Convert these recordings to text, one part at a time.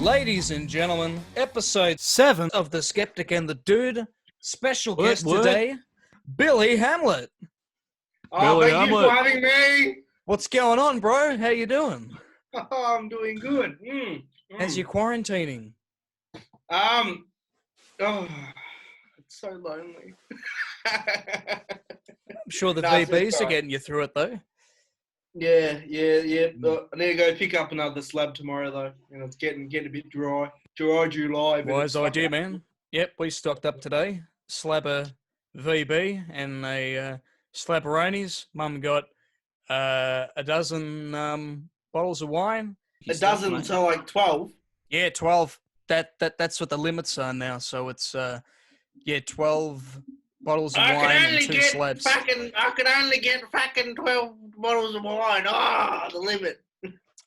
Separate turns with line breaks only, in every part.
Ladies and gentlemen, episode 7 of The Skeptic and the Dude. Special guest today, Billy Hamlet.
Thank you for having me.
What's going on, bro? How you doing?
I'm doing good.
How's your quarantining?
It's so lonely.
I'm sure the VBs are getting you through it, though.
Yeah. I need to go pick up another slab tomorrow, though. You know, it's getting a bit dry. Dry July.
Wise idea, man. Yep, we stocked up today. Slab of VB and a slab of Ronies. Mum got a dozen bottles of wine.
A dozen, so like 12?
Yeah, 12. That's what the limits are now. So it's 12 bottles of wine and 2 slabs.
I can only get fucking 12 bottles of wine. The limit.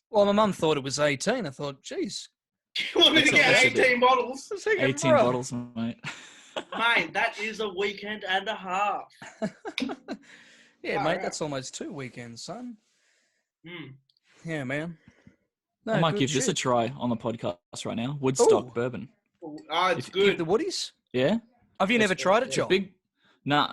Well, my mum thought it was 18. I thought, geez.
You want me to get 18 bottles?
18 bottles, mate.
Mate, that is a weekend and a half.
Yeah, mate, that's almost 2 weekends, son. Yeah, man. No,
I might give this a try on the podcast right now. Woodstock bourbon.
It's good.
The Woodies?
Yeah.
Have you never tried it, John?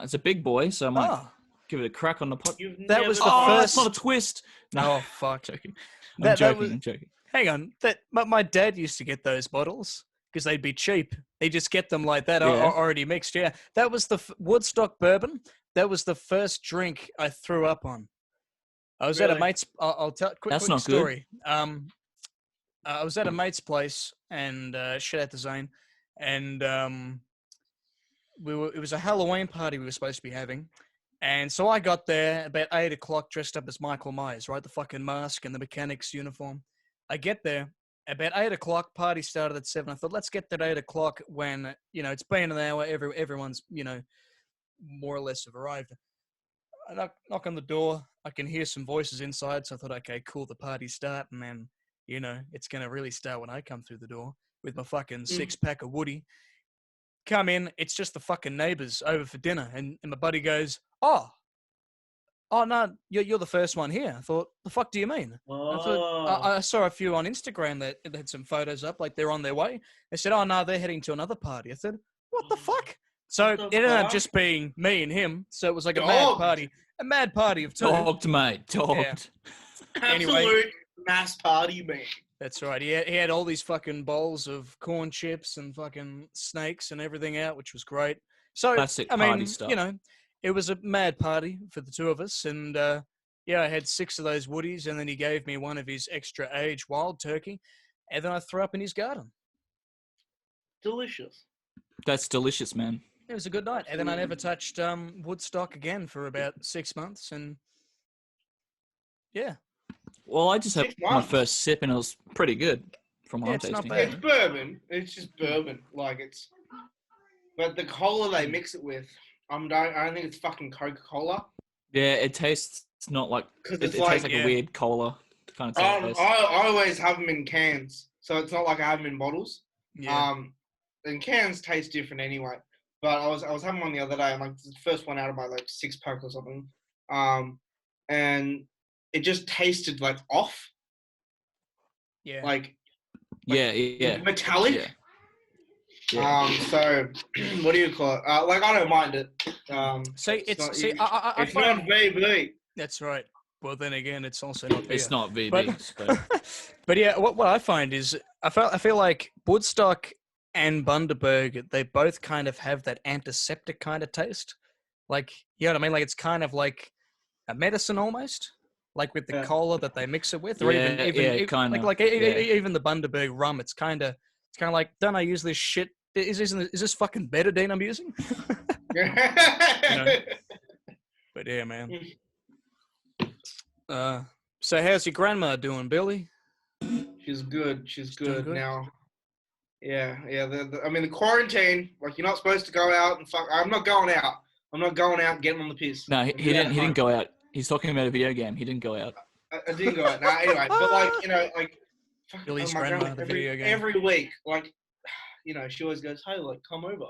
It's a big boy, so I might give it a crack on the pod.
That was the first.
That's not a twist. No,
fuck.
joking. I'm joking.
Hang on. My dad used to get those bottles because they'd be cheap. They just get them like that, already mixed. Yeah, that was the Woodstock bourbon. That was the first drink I threw up on. I was at a mate's. I'll tell. Quick story. Good. I was at a mate's place and shit out the zone, and it was a Halloween party we were supposed to be having, and so I got there about 8 o'clock dressed up as Michael Myers, right? The fucking mask and the mechanic's uniform. I get there about 8 o'clock. Party started at 7. I thought, let's get there at 8 o'clock when it's been an hour. Everyone's more or less have arrived. I knock on the door. I can hear some voices inside, so I thought, okay, cool, the party's starting, and then it's gonna really start when I come through the door with my fucking 6-pack of Woody. Come in, it's just the fucking neighbours over for dinner, and my buddy goes, oh no, you're the first one here. I thought, the fuck do you mean? I saw a few on Instagram that had some photos up, like they're on their way. They said, oh no, they're heading to another party. I said, what the fuck? So it ended up just being me and him. So it was like a mad party of 2.
Dogged, mate. Dogged.
Yeah. Absolute mass party, mate.
That's right. He had all these fucking bowls of corn chips and fucking snakes and everything out, which was great. So,
classic party stuff.
It was a mad party for the 2 of us. And, I had 6 of those Woodies, and then he gave me one of his extra age wild turkey, and then I threw up in his garden.
Delicious.
That's delicious, man.
It was a good night. And then I never touched Woodstock again for about 6 months, and yeah.
Well, I just had my first sip, and it was pretty good from what I'm tasting.
Not bad.
It's bourbon. It's just bourbon. But the cola they mix it with, I don't think it's fucking Coca-Cola.
Yeah, it tastes not like... It tastes like a weird cola kind of taste.
I always have them in cans, so it's not like I have them in bottles.
Yeah.
And cans taste different anyway. But I was having one the other day, and like the first one out of my 6-pack or something. And it just tasted like off.
Yeah.
Like
yeah.
Metallic.
Yeah.
So what do you call it? I don't mind it.
It's
not VB.
That's right. Well, then again, it's also not beer.
It's not VB.
But yeah, what I find is I feel like Woodstock and Bundaberg, they both kind of have that antiseptic kind of taste. Like, you know what I mean? Like, it's kind of like a medicine almost. Like with the cola that they mix it with, or even even the Bundaberg rum. It's kind of like, don't I use this shit? Is this fucking betadine I'm using? But yeah, man. So how's your grandma doing, Billy?
She's good. She's good now. Yeah. The quarantine, like, you're not supposed to go out and fuck. I'm not going out. I'm not going out and getting on the piss.
No, he didn't go out. He's talking about a video game. He didn't go out.
I didn't go out. No, anyway, but
Billy's grandma, the video game.
Every week, she always goes, hey, come over.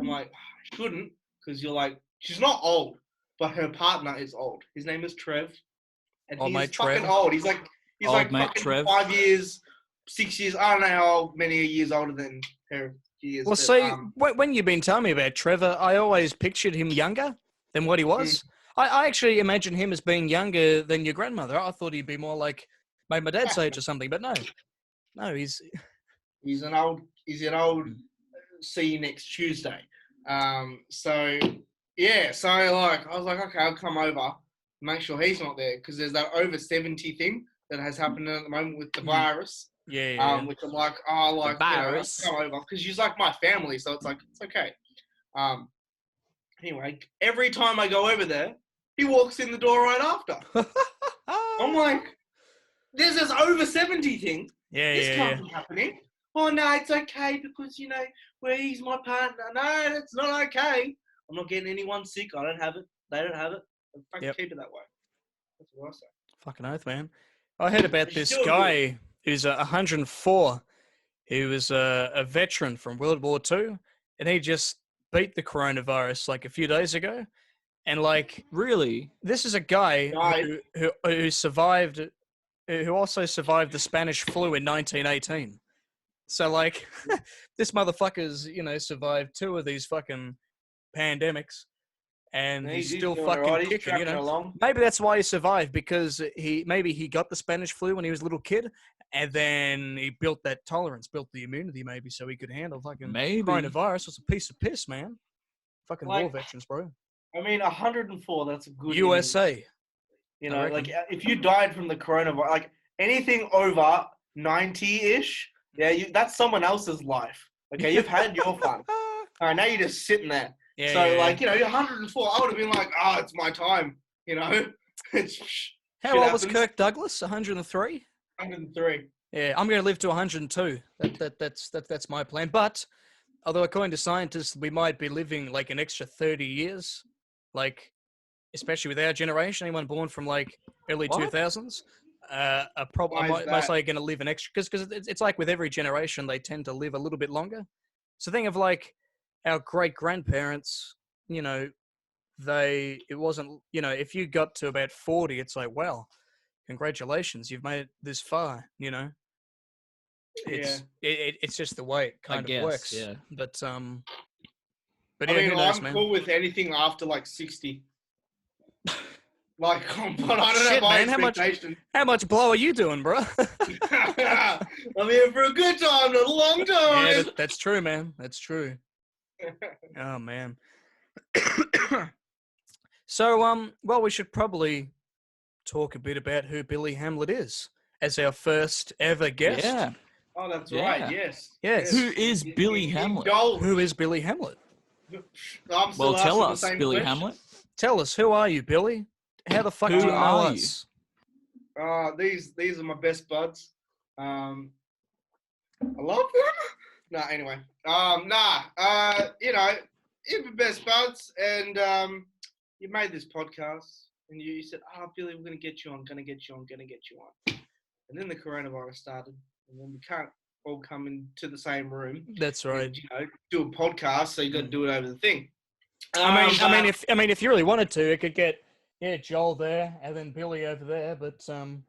I'm like, I shouldn't, because you're like, she's not old, but her partner is old. His name is Trev. And he's fucking old. He's like fucking Trev. 5 years 6 years. I don't know how many years older than her he is.
Well,
but,
see, when you've been telling me about Trevor, I always pictured him younger than what he was. I actually imagine him as being younger than your grandmother. I thought he'd be more like maybe my dad's age or something, but no, he's
an old see you next Tuesday. So like I was like, okay, I'll come over, make sure he's not there because there's that over 70 thing that has happened at the moment with the virus.
Yeah.
Which I'm like, the virus. Come over because she's like my family, so it's like it's okay. Anyway, every time I go over there, he walks in the door right after. I'm like, there's this over 70 thing. This can't be happening. Oh no, it's okay because he's my partner. No, it's not okay. I'm not getting anyone sick. I don't have it. They don't have it. Fucking keep it that way. That's what I say.
Fucking oath, man. I heard about this guy who's 104. He was a veteran from World War II, and he just beat the coronavirus like a few days ago. And like,
really,
this is a guy who survived, who also survived the Spanish flu in 1918. So like, this motherfucker's survived 2 of these fucking pandemics, and he's still fucking kicking.
Along.
Maybe that's why he survived, because he got the Spanish flu when he was a little kid, and then he built that tolerance, built the immunity, maybe, so he could handle fucking coronavirus. It's a piece of piss, man. Fucking war veterans, bro.
I mean, 104. That's a good
USA.
Image. Like if you died from the coronavirus, like anything over 90-ish. Yeah, that's someone else's life. Okay, you've had your fun. All right, now you're just sitting there.
Yeah,
so, you're 104. I would have been like, it's my time.
How old was Kirk Douglas? 103?
103.
Yeah, I'm going to live to 102. That's my plan. But, although according to scientists, we might be living like an extra 30 years. Like, especially with our generation, anyone born from like early 2000s. I'm most likely going to live an extra, because it's like with every generation, they tend to live a little bit longer. So think of like our great grandparents, it wasn't, if you got to about 40, it's like, well, congratulations, you've made it this far, It's just the way it kind of works.
Yeah.
But
I mean,
who knows,
I'm cool with anything after like 60. Like, but I don't have my expectations.
How much blow are you doing, bro?
I'm here for a good time, not a long time.
Yeah, that's true, man. That's true. Oh, man. So, well, we should probably talk a bit about who Billy Hamlet is as our first ever guest.
Yeah.
Oh, that's right.
Yes.
Who is Billy Hamlet?
Who is Billy Hamlet?
Well, tell us, Billy Hamlet.
Tell us, who are you, Billy? How the fuck do you know us?
These are my best buds. I love them. No, anyway. You're my best buds, and you made this podcast, and you said, Billy, we're gonna get you on. And then the coronavirus started, and then we can't all come into the same room.
That's right.
And, do a podcast, so you got to do it over the thing.
I mean, if you really wanted to, it could get Joel there and then Billy over there, but
I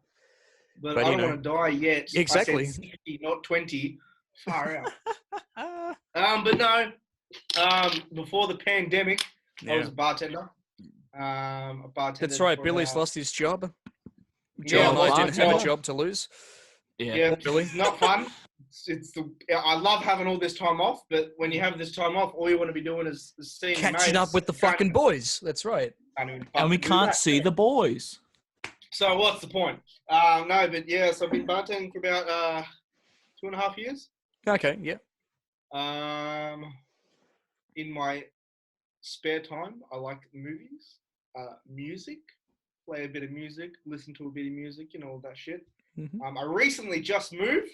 don't want to die yet.
Exactly.
I said 60, not 20. Far out. But no. Before the pandemic, I was a bartender.
That's right. Billy's lost his job.
Joel
and I didn't have a job to lose.
Yeah,
Billy.
It's not fun. I love having all this time off, but when you have this time off, all you want to be doing is seeing
catching up with the fucking boys. That's right.
And we can't see the boys.
So what's the point? So I've been bartending for about 2.5 years.
Okay, yeah.
In my spare time, I like movies, music, play a bit of music, listen to a bit of music, all that shit.
Mm-hmm.
I recently just moved.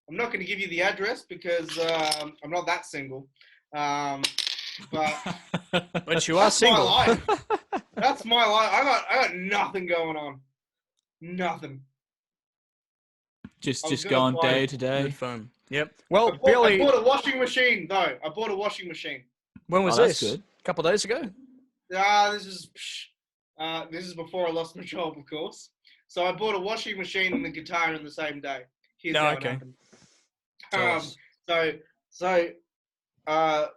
I'm not going to give you the address because I'm not that single. But
you are single.
My life. That's my life. I got nothing going on. Nothing.
Just going day to day.
Good fun. Yep. Well, Billy,
I bought a washing machine though.
When was this?
Good.
A couple of days ago.
This is before I lost my job, of course. So I bought a washing machine and the guitar in the same day. Here's how it happened.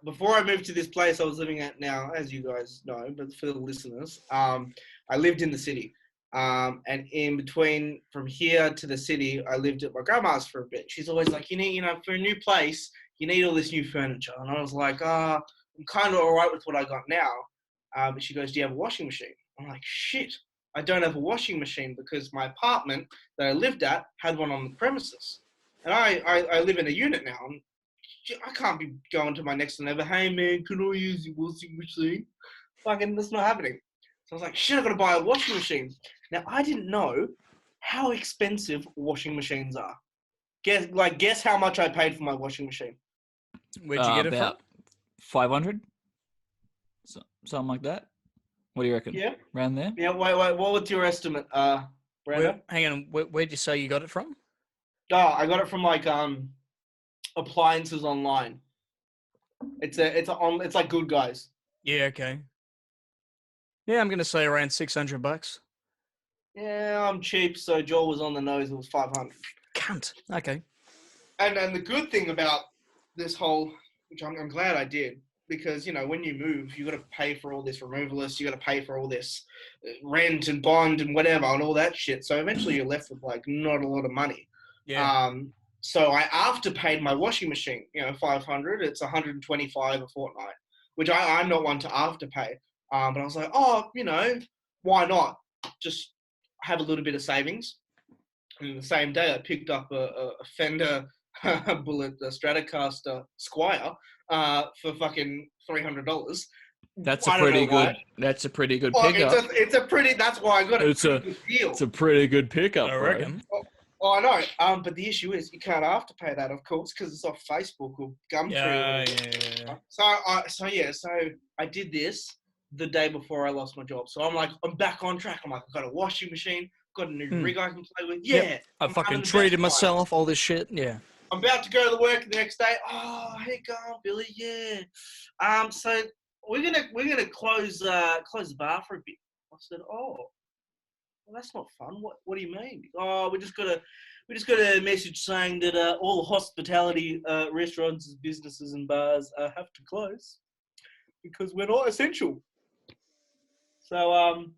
Before I moved to this place I was living at now, as you guys know, but for the listeners, I lived in the city. And in between from here to the city, I lived at my grandma's for a bit. She's always like, for a new place, you need all this new furniture. And I was like, I'm kind of all right with what I got now. But she goes, do you have a washing machine? I'm like, shit, I don't have a washing machine because my apartment that I lived at had one on the premises. And I live in a unit now. And I can't be going to my next door neighbor, hey man, can I use your washing machine? Fucking, that's not happening. So I was like, shit, I gotta buy a washing machine. Now, I didn't know how expensive washing machines are. Guess how much I paid for my washing machine.
Where'd you get it
about
from?
$500? Something like that. What do you reckon?
Yeah.
Around there?
Yeah, wait, what was your estimate, Brandon?
Hang on, where'd you say you got it from?
Oh, I got it from appliances online. It's like Good Guys.
Yeah, okay. Yeah, I'm gonna say around $600.
Yeah, I'm cheap, so Joel was on the nose. It was 500.
Cunt. Okay.
And the good thing about this whole, which I'm glad I did, because when you move, you got to pay for all this removalist, you got to pay for all this rent and bond and whatever and all that shit. So eventually you're left with not a lot of money.
Yeah.
So I afterpaid my washing machine. $500. It's $125 a fortnight, which I'm not one to afterpay. But I was like, why not? Just have a little bit of savings. And the same day, I picked up a Fender Bullet Stratocaster Squire for fucking $300.
That's a pretty good. That's a pretty good pickup.
It's a pretty. That's why I got it. It's a good deal.
It's a pretty good pickup,
I reckon.
Oh, I know. But the issue is you can't afterpay that, of course, because it's off Facebook or Gumtree.
Yeah.
So I did this the day before I lost my job. So I'm back on track. I'm like, I've got a washing machine, got a new rig I can play with. Yeah.
Yep. I fucking treated myself, all this shit. Yeah.
I'm about to go to work the next day. Oh, how you going, Billy? Yeah. So we're gonna close the bar for a bit. I said, oh, well, that's not fun. What do you mean? Oh, we just got a message saying that all hospitality restaurants, businesses, and bars have to close because we're not essential. So I'm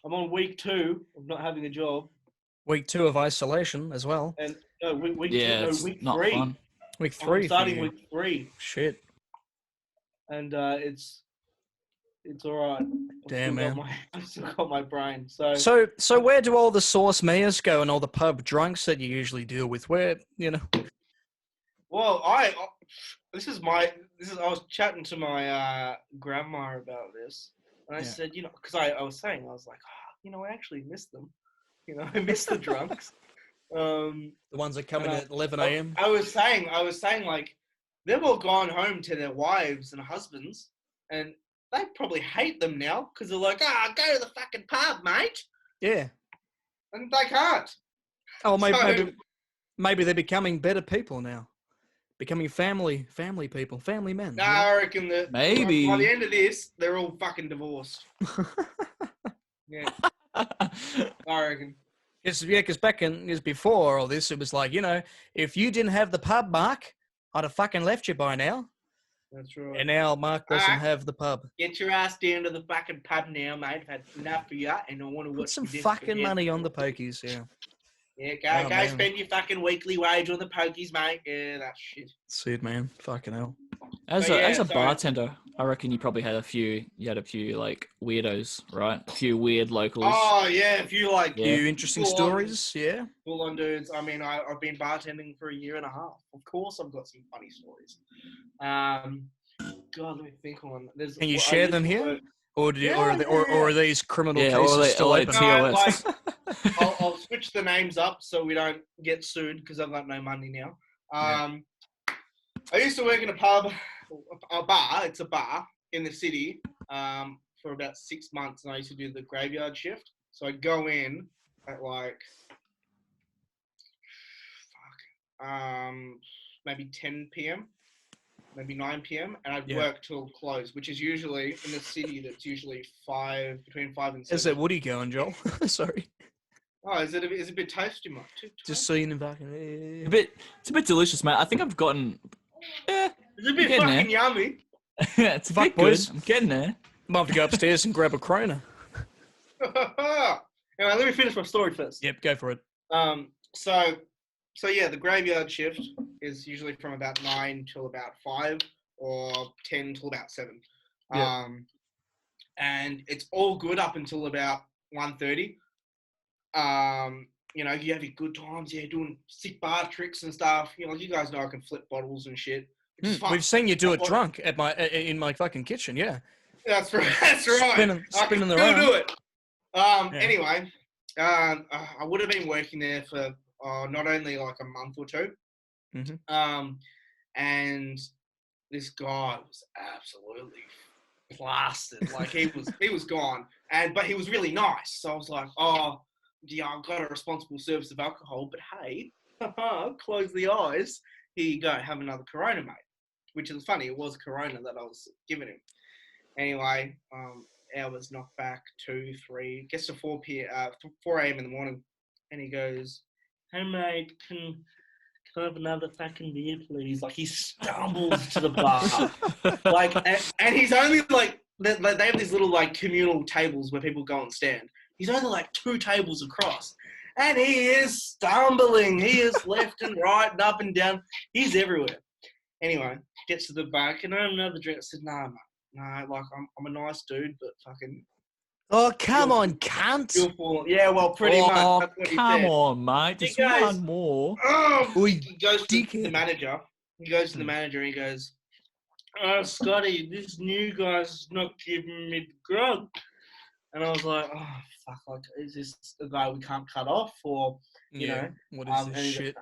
on week 2 of not having a job.
Week 2 of isolation as well.
And week
week
not 3.
Fun.
Week 3.
I'm starting week 3.
Shit.
And it's all right.
Damn, man.
I've still got my brain. So
where do all the sauce mayors go and all the pub drunks that you usually deal with? Where,
Well, I was chatting to my grandma about this, and I said, because I was like, I actually miss them. I miss the drunks.
The ones that come in at 11 a.m.
I was saying, like, they've all gone home to their wives and husbands, and they probably hate them now because they're like, go to the fucking pub, mate.
Yeah.
And they can't.
Oh, maybe they're becoming better people now. Becoming family people, family men.
No, I reckon that
maybe
by the end of this, they're all fucking divorced. Yeah. I reckon.
Because before all this, it was like, if you didn't have the pub, Mark, I'd have fucking left you by now.
That's right.
And now Mark doesn't have the pub.
Get your ass down to the fucking pub now, mate. I've had enough of you, and I want to watch.
Put some fucking money on the pokies, yeah.
Yeah, go spend your fucking weekly wage on the pokies, mate. Yeah, that's shit.
See it, man. Fucking hell.
As a bartender, I reckon you probably had a few like weirdos, right? A few weird locals.
Oh yeah, a few
few interesting stories, yeah.
Full on dudes. I mean, I've been bartending for a year and a half. Of course, I've got some funny stories. God, let me think on.
Can you share them here? Or are these criminal cases still open?
I'll switch the names up so we don't get sued because I've got no money now. I used to work in a bar. It's a bar in the city for about 6 months, and I used to do the graveyard shift. So I'd go in at maybe 10 p.m. maybe 9 p.m. and I'd work till close, which is usually in the city. That's usually between 5 and 7.
Is that Woody going, Joel? Sorry.
Oh, is it a bit toasty, mate?
Just so you know, fucking.
It's a bit delicious, mate. I think I've gotten. Yeah,
It's a bit fucking yummy.
It's a
Fuck,
bit
boys.
good. I'm getting there.
Might have to go upstairs and grab a Corona.
Anyway, let me finish my story first.
Yep, go for it.
So yeah, the graveyard shift is usually from about 9 till about 5 or 10 till about 7.
Yeah.
And it's all good up until about 1:30. You know, you have your good times, doing sick bar tricks and stuff. You know, you guys know I can flip bottles and shit.
We've seen you do it drunk in my fucking kitchen, yeah.
That's right. That's right.
Spinning
I can
the
still
round.
do it. Anyway, I would have been working there for not only like a month or two.
Mm-hmm.
And this guy was absolutely plastered. Like he was gone. But he was really nice. So I was like, oh yeah, I've got a responsible service of alcohol, but hey, close the eyes. Here you go, have another Corona, mate. Which is funny, it was a Corona that I was giving him. Anyway, hours knocked back, 2, 3, gets to 4 a.m. in the morning, and he goes, hey mate, can I have another fucking beer, please? Like, he stumbles to the bar. Like, and he's only like, they have these little like communal tables where people go and stand. He's only like 2 tables across. And he is stumbling. He is left and right and up and down. He's everywhere. Anyway, gets to the bar. Can I have another drink? I said, nah, mate. No, like, I'm a nice dude, but fucking...
Oh, come on, cunt.
Yeah, well, pretty much. That's what he
come
said.
on, mate. Just one more.
He goes to the manager. He goes to the manager and he goes, oh, Scotty, this new guy's not giving me the grog. And I was like, oh, fuck, like, is this a guy we can't cut off? Or, you know?
What is this shit?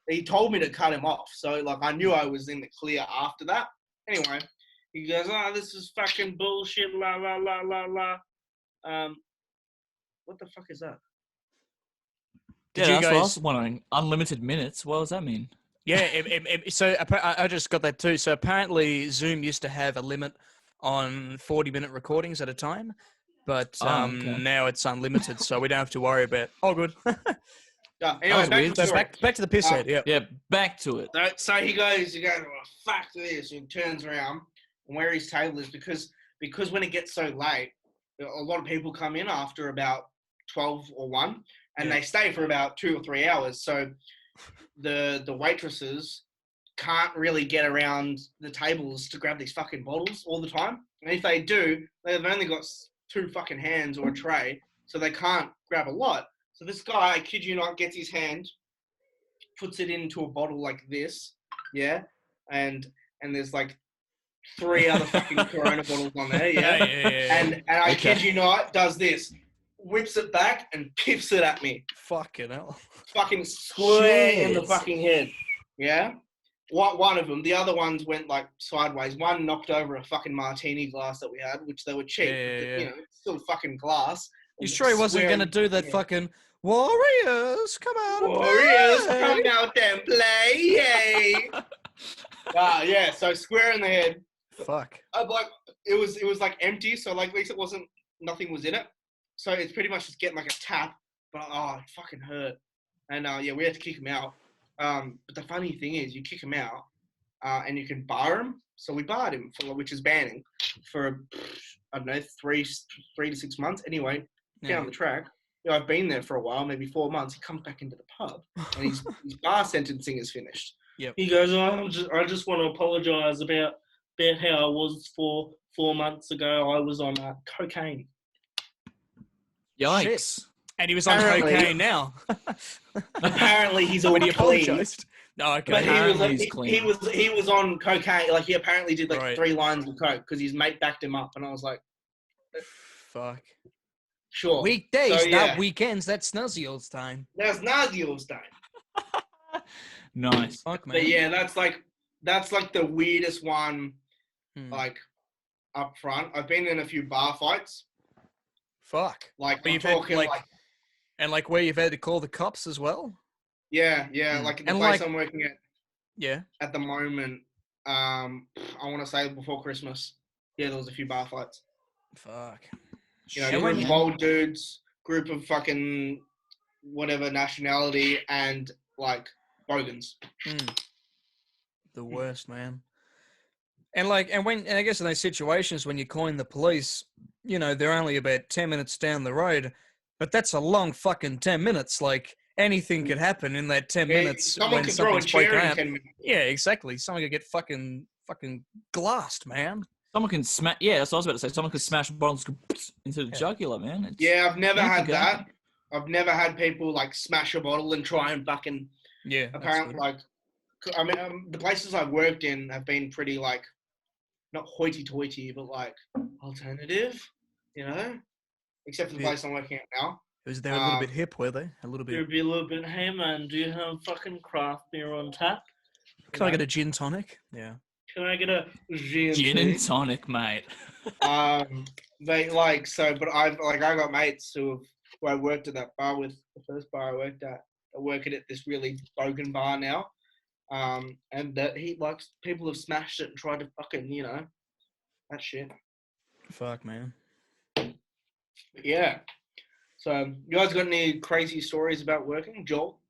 He told me to cut him off. So, like, I knew I was in the clear after that. Anyway, he goes, oh, this is fucking bullshit, la, la, la, la, la. What the fuck is that?
Yeah, that's what I was wondering. Unlimited minutes. What does that mean?
Yeah, so I just got that too. So apparently Zoom used to have a limit on 40-minute recordings at a time, but now it's unlimited, so we don't have to worry about. Oh, good.
Anyway,
back to the piss head.
Yeah, back to it.
So he goes, oh, fuck this, and he turns around, and where his table is, because when it gets so late, a lot of people come in after about 12 or 1, and they stay for about 2 or 3 hours. So the waitresses can't really get around the tables to grab these fucking bottles all the time. And if they do, they've only got 2 fucking hands or a tray, so they can't grab a lot. So this guy, I kid you not, gets his hand, puts it into a bottle like this, and there's like 3 other fucking Corona bottles on there, And I kid you not, does this, whips it back and pips it at me.
Fucking hell.
Fucking square in the fucking head, One of them. The other ones went like sideways. One knocked over a fucking martini glass that we had, which they were cheap. But, you know, it's still fucking glass.
You sure he wasn't going to do that fucking Warriors, come out and
Warriors,
play.
come out and play, yay! So square in the head.
Fuck.
Like it was like empty, so like at least nothing was in it. So it's pretty much just getting like a tap, but it fucking hurt. And we had to kick him out. But the funny thing is, you kick him out, and you can bar him. So we barred him, which is banning, for I don't know 3 to 6 months. Anyway, down the track. I've been there for a while, maybe 4 months. He comes back into the pub, and his bar sentencing is finished.
Yep.
He goes, I just want to apologise about how I was 4 months ago. I was on cocaine.
Yikes.
Shit. And he was on cocaine now.
Apparently he's already clean.
No, okay.
But he was on cocaine. Like, he apparently did like 3 lines of coke because his mate backed him up, and I was like,
fuck.
Sure.
Weekdays, not weekends. That's Snuzzy's time.
That's Snuzzy's time.
Nice.
Fuck, man.
But yeah, that's like the weirdest one, like, up front. I've been in a few bar fights.
Fuck.
Like, I'm talking like...
And like where you've had to call the cops as well?
Yeah. Like the place I'm working at.
Yeah.
At the moment, I want to say before Christmas. Yeah, there was a few bar fights.
Fuck.
You know, group of old dudes, group of fucking whatever nationality and like bogans.
The worst, man. And I guess in those situations when you're calling the police, you know, they're only about 10 minutes down the road, but that's a long fucking 10 minutes. Like anything could happen in that 10 minutes
Someone
when
could throw a
something's breaking
chair in
out.
10 minutes.
Yeah, exactly. Someone could get fucking glassed, man.
Someone can smash. Yeah, that's what I was about to say. Someone could smash bottles into the jugular, man.
I've never had that. I've never had people like smash a bottle and try and fucking.
Yeah.
Apparently, like, I mean, the places I've worked in have been pretty like, not hoity-toity, but like alternative, you know. Except for the place I'm working at now.
Was they a little bit hip, were they? A little bit.
You'd be a little bit. Hey man, do you have fucking craft beer on tap?
Can I get a gin tonic? Yeah.
Can I get a
gin and tonic, mate?
They like so, but I got mates who I worked at that bar with. The first bar I worked at, I work at this really bogan bar now. And that he likes people have smashed it and tried to fucking, you know, that shit.
Fuck, man.
But yeah. So, you guys got any crazy stories about working, Joel?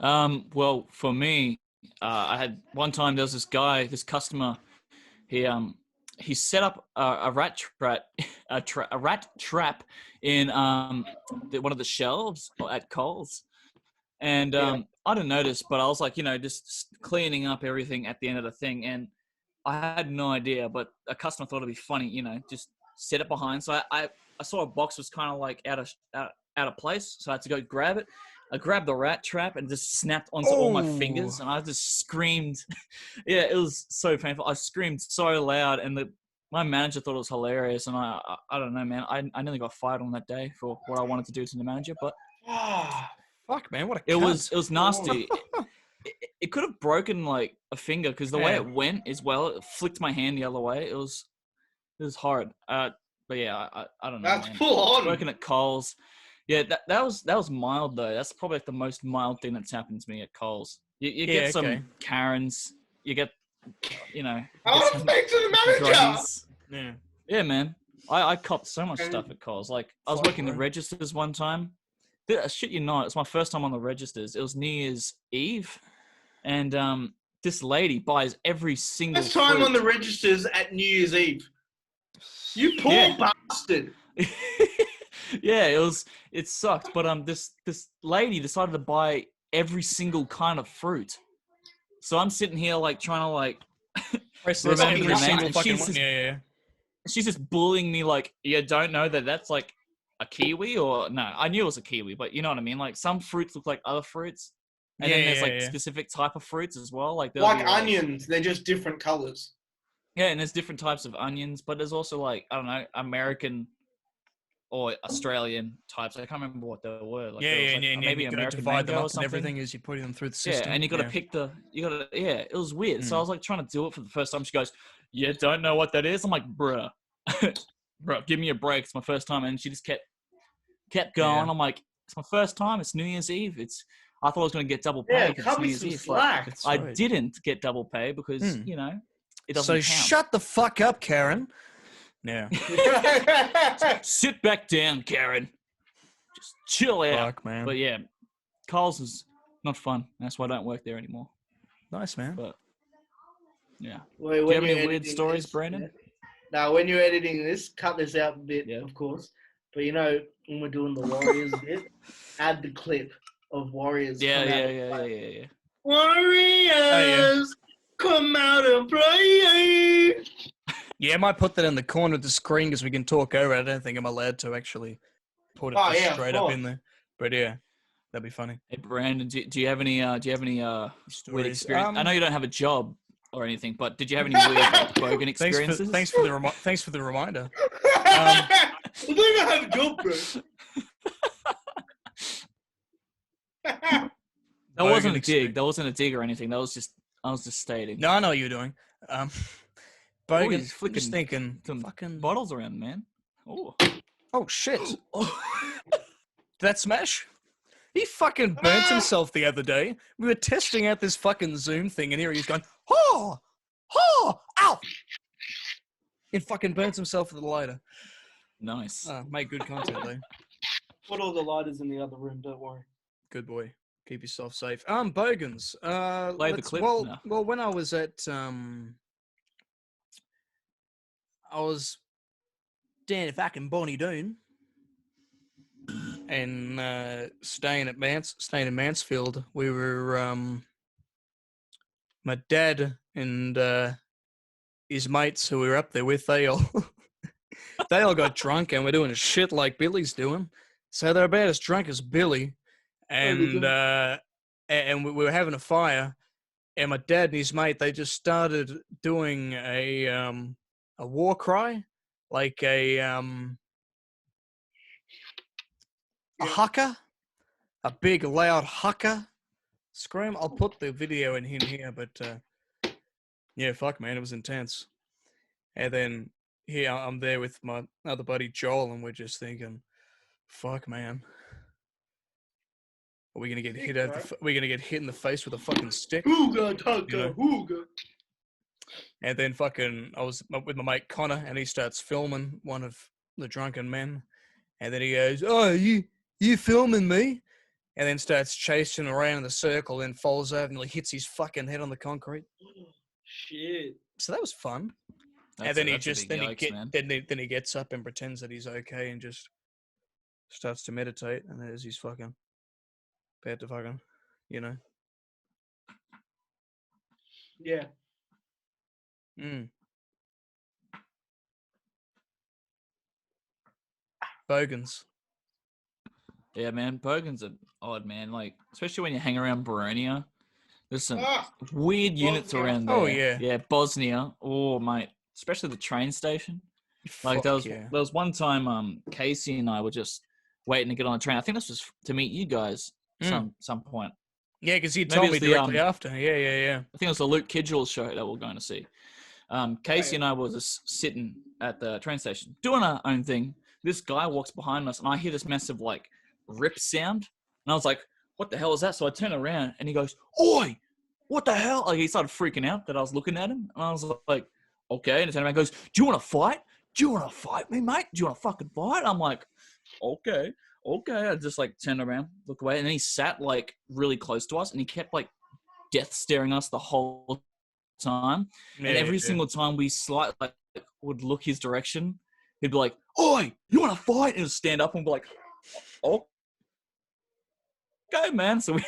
Well, for me, I had one time there was this customer. He set up a rat trap in one of the shelves at Coles. And I didn't notice, but I was like, you know, just cleaning up everything at the end of the thing. And I had no idea, but a customer thought it'd be funny, you know, just set it behind. So I saw a box was kind of like out of place. So I had to go grab it. I grabbed the rat trap and just snapped onto all my fingers. And I just screamed. Yeah, it was so painful. I screamed so loud. And my manager thought it was hilarious. And I don't know, man. I nearly got fired on that day for what I wanted to do to the manager. But
fuck, man, what a
it
cunt.
was nasty. It could have broken like a finger because the way it went as well, it flicked my hand the other way. It was horrid. But yeah, I don't know.
That's
man.
full on.
Working at Coles. Yeah, that was mild though. That's probably like the most mild thing that's happened to me at Coles. You get some Karens. You get, you know.
I want to speak to the manager.
Yeah, man. I copped so much stuff at Coles. Like I was working the registers one time. Shit, you not. It's my first time on the registers. It was New Year's Eve, and this lady buys every single.
First time
fruit.
on the registers at New Year's Eve. You poor bastard.
Yeah, it sucked. But this lady decided to buy every single kind of fruit. So I'm sitting here like trying to like remember the name. And she's just bullying me like, you don't know that's like a kiwi or no? I knew it was a kiwi, but you know what I mean. Like some fruits look like other fruits, and then there's like specific type of fruits as well. Like
onions, they're just different colors.
Yeah, and there's different types of onions, but there's also like I don't know American or Australian types. I can't remember what they were. Like,
maybe American divide them up and everything as you're putting them through the system.
Yeah, and you got to pick it was weird. So I was like trying to do it for the first time. She goes, "Yeah, don't know what that is." I'm like, "Bruh, bro, give me a break. It's my first time." And she just kept going. I'm like, "It's my first time. It's New Year's Eve. I thought I was going to get double pay because it's New Year's Eve." Like, I didn't get double pay because you know it doesn't count.
Shut the fuck up, Karen. Yeah.
Sit back down, Karen. Just chill out.
Fuck, man.
But yeah, Coles is not fun. That's why I don't work there anymore.
Nice, man.
But yeah.
Wait,
do you have any weird stories, Brandon?
Now, when you're editing this, cut this out a bit, of course. But you know, when we're doing the Warriors bit, add the clip of Warriors.
Yeah.
Warriors, come out and play.
Yeah, I might put that in the corner of the screen because we can talk over it. I don't think I'm allowed to actually put it straight up in there. But yeah, that'd be funny.
Hey, Brandon, do you have any weird experience? I know you don't have a job or anything, but did you have any weird bogan experiences?
Thanks for the reminder.
I don't even have a job, bro.
That wasn't a dig. That wasn't a dig or anything. I was just stating.
No, I know what you're doing. Bogan,
he's flicking
just thinking
some
fucking
bottles around, man.
Oh shit! Did that smash? He fucking burnt himself the other day. We were testing out this fucking Zoom thing, and here he's going, ow! He fucking burns himself with the lighter.
Nice.
Made good content though.
Put all the lighters in the other room. Don't worry.
Good boy. Keep yourself safe. Bogans.
Play the clip.
Well,
No.
well, when I was at I was down fucking Bonnie Doon and staying in Mansfield. We were my dad and his mates who we were up there with. They all they all got drunk and we're doing a shit like Billy's doing. So they're about as drunk as Billy, and we were having a fire. And my dad and his mate, they just started doing a war cry, like a hucker, a big loud hucker scream. I'll put the video in here, but yeah, fuck man, it was intense. And then here I'm there with my other buddy Joel, and we're just thinking, fuck man. Are we gonna get hit? We're gonna get hit in the face with a fucking stick.
Hooga, tugga, hooga.
And then fucking, I was with my mate Connor, and he starts filming one of the drunken men, and then he goes, "Oh, you filming me?" And then starts chasing around in the circle, and falls over and hits his fucking head on the concrete.
Shit.
So that was fun.
That's
and then
then
he gets up and pretends that he's okay, and just starts to meditate, and there's his fucking. Bad to fucking, you know.
Yeah.
Bogans.
Yeah, man. Bogans are odd, man. Like, especially when you hang around Boronia. There's some weird units
Bosnia.
around there.
Oh, yeah.
Yeah, Bosnia. Oh, mate. Especially the train station. Like, there was one time Casey and I were just waiting to get on the train. I think this was to meet you guys some point.
Yeah, because he told me directly after. Yeah.
I think it was the Luke Kidgel show that we're going to see. Casey and I were just sitting at the train station doing our own thing. This guy walks behind us, and I hear this massive, like, rip sound. And I was like, what the hell is that? So I turn around, and he goes, "Oi, what the hell?" Like, he started freaking out that I was looking at him. And I was like, okay. And he turned around and goes, "Do you want to fight? Do you want to fight me, mate? Do you want to fucking fight?" I'm like, okay. I just, like, turned around, look away. And then he sat, like, really close to us, and he kept, like, death staring us the whole time. And every single time we slightly, like, would look his direction, he'd be like, "Oi, you want to fight?" And he'd stand up and be like, "Oh, okay, man." So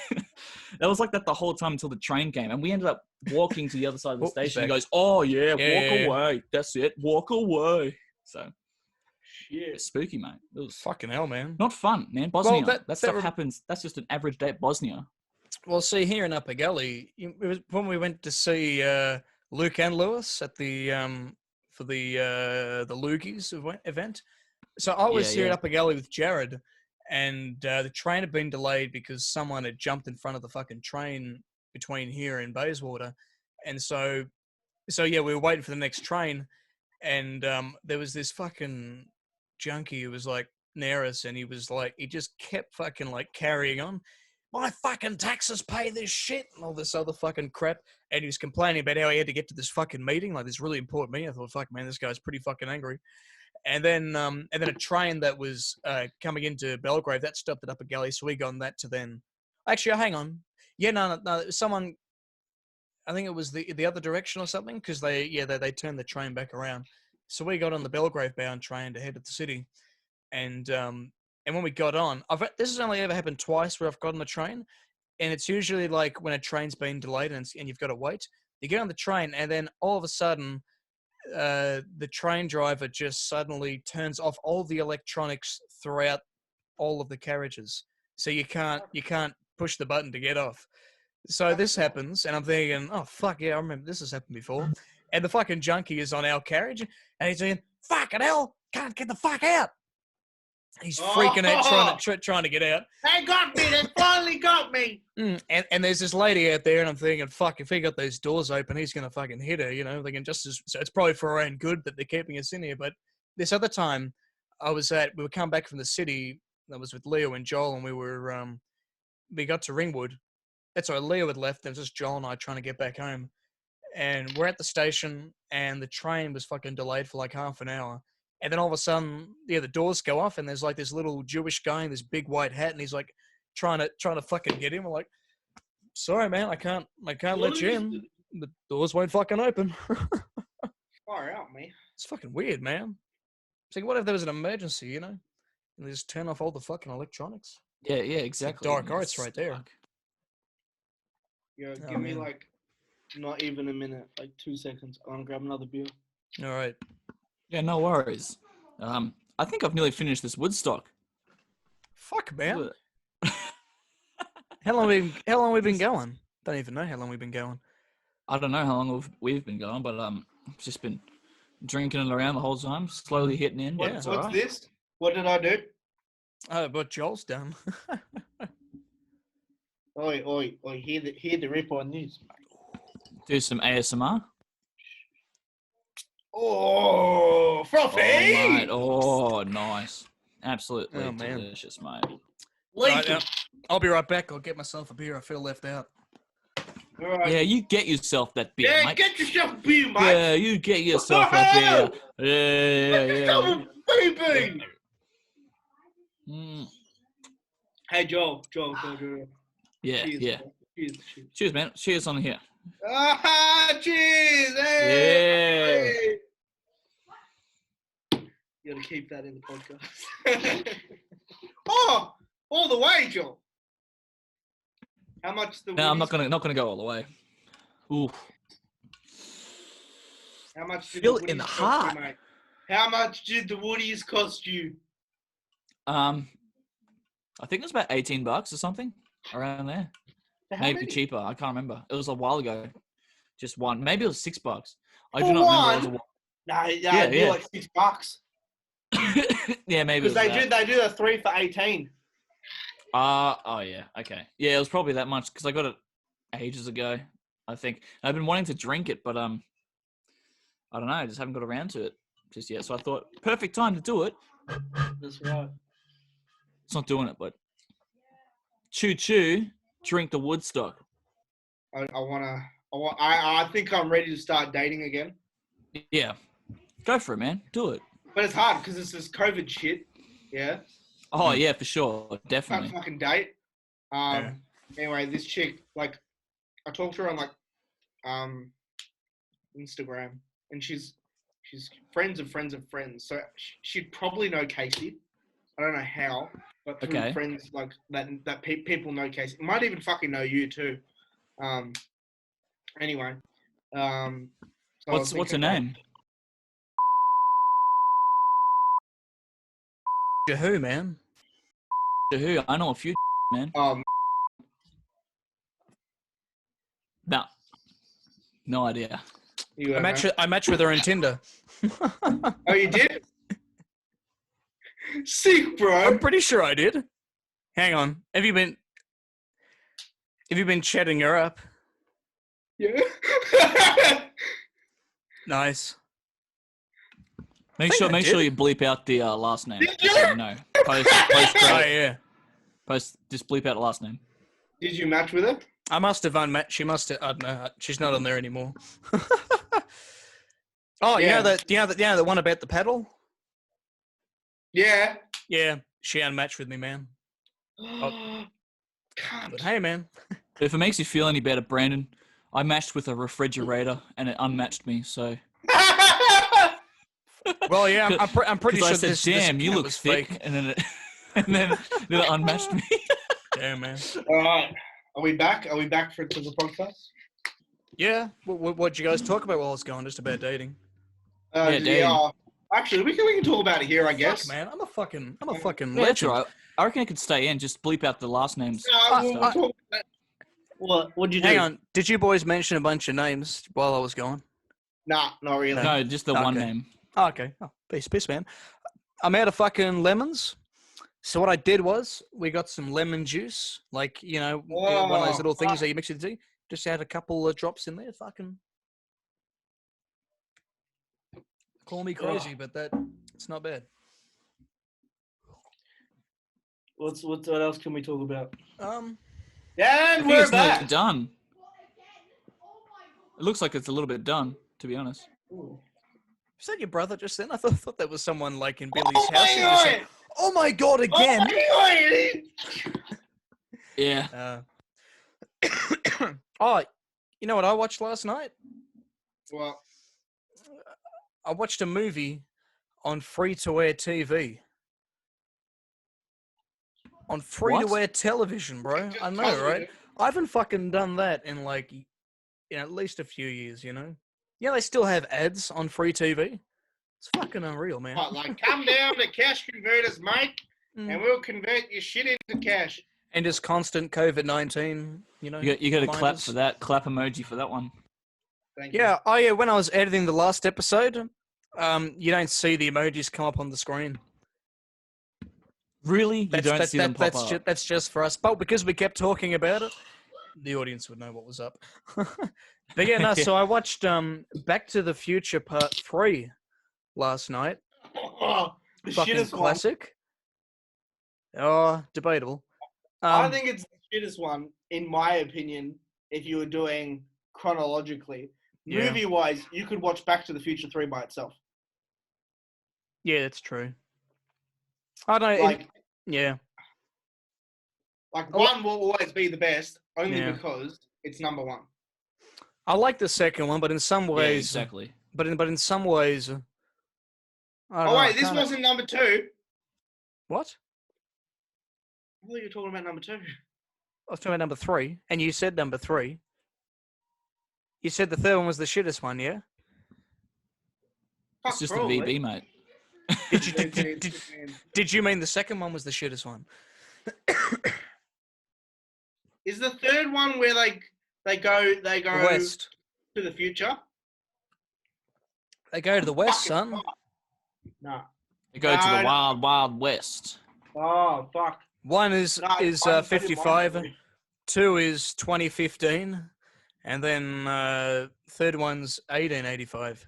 that was like that the whole time until the train came. And we ended up walking to the other side of the station. He goes, "Oh, yeah, walk away. That's it. Walk away." So, it's spooky, mate. It was
fucking hell, man.
Not fun, man. Bosnia. Well, that stuff happens. That's just an average day at Bosnia.
Well, see, here in Upper Gully, it was when we went to see Luke and Lewis at the for the Loogies event. So I was here at Upper Gully with Jared, and the train had been delayed because someone had jumped in front of the fucking train between here and Bayswater. And so yeah, we were waiting for the next train, and there was this fucking junkie who was like near us, and he just kept fucking like carrying on. "My fucking taxes pay this shit," and all this other fucking crap. And he was complaining about how he had to get to this fucking meeting, like this really important meeting. I thought, fuck man, this guy's pretty fucking angry. And then a train that was coming into Belgrave, that stopped at Upper Gully, so we got on that to then. Actually, hang on. Yeah, no, someone. I think it was the other direction or something, because they turned the train back around. So we got on the Belgrave bound train to head to the city, and when we got on, this has only ever happened twice where I've got on the train, and it's usually like when a train's been delayed and you've got to wait. You get on the train, and then all of a sudden, the train driver just suddenly turns off all the electronics throughout all of the carriages, so you can't push the button to get off. So this happens, and I'm thinking, oh fuck yeah, I remember this has happened before. And the fucking junkie is on our carriage, and he's saying, "Fucking hell, can't get the fuck out." He's freaking out, trying to get out.
They got me. They finally got me.
And there's this lady out there, and I'm thinking, fuck, if he got those doors open, he's gonna fucking hit her. You know, so it's probably for our own good that they're keeping us in here. But this other time, we were coming back from the city. I was with Leo and Joel, and we got to Ringwood. That's why Leo had left. There was just Joel and I trying to get back home. And we're at the station, and the train was fucking delayed for like half an hour. And then all of a sudden, the doors go off, and there's like this little Jewish guy in this big white hat, and he's like trying to fucking get him. We're like, sorry, man, I can't let you in. The doors won't fucking open.
Far out, man.
It's fucking weird, man. It's like, what if there was an emergency, you know? And they just turn off all the fucking electronics.
Yeah, exactly.
Dark arts right there.
Yo, give me like not even a minute, like 2 seconds. I'm gonna grab another beer.
All right.
Yeah, no worries. I think I've nearly finished this Woodstock.
Fuck, man. How long we been going? Don't even know how long we've been going.
I don't know how long we've been going, but I've just been drinking it around the whole time, slowly hitting in.
What's this? What did I do?
What Joel's done.
Oi, hear the rip on this.
Do some ASMR.
Oh, frothy!
Oh, mate. Oh, nice. Absolutely delicious, mate.
Right, I'll be right back. I'll get myself a beer. I feel left out.
Right.
Yeah, you get yourself that beer,
yeah,
mate.
get yourself a beer, mate.
Yeah, you get yourself a beer. Yeah.
Baby.
Mm.
Hey, Joel.
Yeah,
Cheers,
yeah. Cheers, man. Cheers on here.
Cheers! Hey! Yeah. You gotta keep that in the podcast. Oh, all the way, Joel. How much the?
No, I'm not gonna go all the way. Ooh.
How much did
Feel
the
it in the
Woodies
heart.
cost you, mate? How much did the Woodies cost you?
I think it was about $18 or something around there. Maybe cheaper. I can't remember. It was a while ago. Just one. Maybe it was $6. I do not remember. It was
yeah, like $6.
Yeah, maybe.
Because they do the 3 for 18.
Oh yeah. Okay. Yeah, it was probably that much because I got it ages ago. I think I've been wanting to drink it, but I don't know. I just haven't got around to it just yet. So I thought perfect time to do it.
That's right.
It's not doing it, but choo, drink the Woodstock.
I think I'm ready to start dating again.
Yeah, go for it, man. Do it.
But it's hard because it's this COVID shit. Yeah.
Oh yeah, for sure, definitely.
Can't fucking date. Anyway, this chick, like, I talked to her on like, Instagram, and she's friends of friends of friends. So she'd probably know Casey. I don't know how, but through friends like that people know Casey. Might even fucking know you too. Anyway, so
what's her name?
Who, man?
Who? I know a few, man. No idea.
I matched with her on Tinder.
Oh, you did? Sick, bro.
I'm pretty sure I did. Hang on. Have you been chatting her up?
Yeah.
Nice.
Make sure you bleep out the last name.
Did you?
No. Post.
Oh yeah.
Just bleep out the last name.
Did you match with her?
I must have unmatched. She must have. I don't know. She's not on there anymore. Oh,
Yeah.
you know the one about the pedal?
Yeah.
Yeah, she unmatched with me, man. But hey, man.
If it makes you feel any better, Brandon, I matched with a refrigerator and it unmatched me. So.
Well, yeah, I'm pretty sure
I said,
this
"Damn, you
account
look
was
thick,"
fake.
and then it unmatched me.
Damn, man.
All right. Are we back? To the podcast?
Yeah. What'd you guys talk about while I was gone? Just about dating.
Dating.
Actually, we can talk about it here, I guess.
Fuck, man, I'm a fucking
Yeah,
legend.
that's all right. I reckon it could stay in. Just bleep out the last names.
We'll talk about
What'd you do?
Hang on. Did you boys mention a bunch of names while I was gone?
Nah, not really.
No, just the one name.
Oh, okay. Oh, peace, man. I'm out of fucking lemons. So what I did was we got some lemon juice, like, you know, one of those little things that you mix with the tea. Just add a couple of drops in there. Fucking call me crazy, but it's not bad.
What else can we talk about?
And
I
we're
think
back.
it's done. It looks like it's a little bit done, to be honest.
Ooh.
Is that your brother just then? I thought that was someone like in Billy's
Oh
house.
my
Just
God!
like, oh my God, again!
Yeah.
Oh, you know what I watched last night?
Well,
I watched a movie on free-to-air TV. On free-to-air television, bro. I know, right? I haven't fucking done that in like, at least a few years, you know? Yeah, they still have ads on free TV. It's fucking unreal, man.
what, like, come down to cash converters, mate, and we'll convert your shit into cash.
And just constant COVID-19, you know.
You got to clap
reminders.
for that. Clap emoji for that one.
Thank you.
Yeah. Oh, yeah. When I was editing the last episode, you don't see the emojis come up on the screen.
Really? You don't see them pop up?
That's just for us. But because we kept talking about it, the audience would know what was up. But yeah, no. So I watched Back to the Future Part 3 last night.
Oh, the
Fucking
shittest
classic. Oh, debatable.
I think it's the shittest one, in my opinion, if you were doing chronologically.
Yeah.
Movie-wise, you could watch Back to the Future 3 by itself.
Yeah, that's true. I don't know.
Like,
Yeah.
like one will always be the best, only
Yeah.
because it's number one.
I like the second one, but in some ways,
Yeah, exactly.
But in some ways, I don't know,
Oh
I
wait, this
kinda-
wasn't number two.
What?
I thought you were talking about number two.
I was talking about number 3, and you said number 3. You said the third one was the shittest one, yeah?
Fuck,
It's just
probably.
the VB, mate.
Did you mean the second one was the shittest one?
Is the third one where they go
West.
to the future?
They go to the west,
Fucking
son.
No.
You go to
No,
the
no.
wild, wild west.
Oh fuck.
One is
No, I didn't mind
55,
that.
2 is 2015, and then third one's 1885.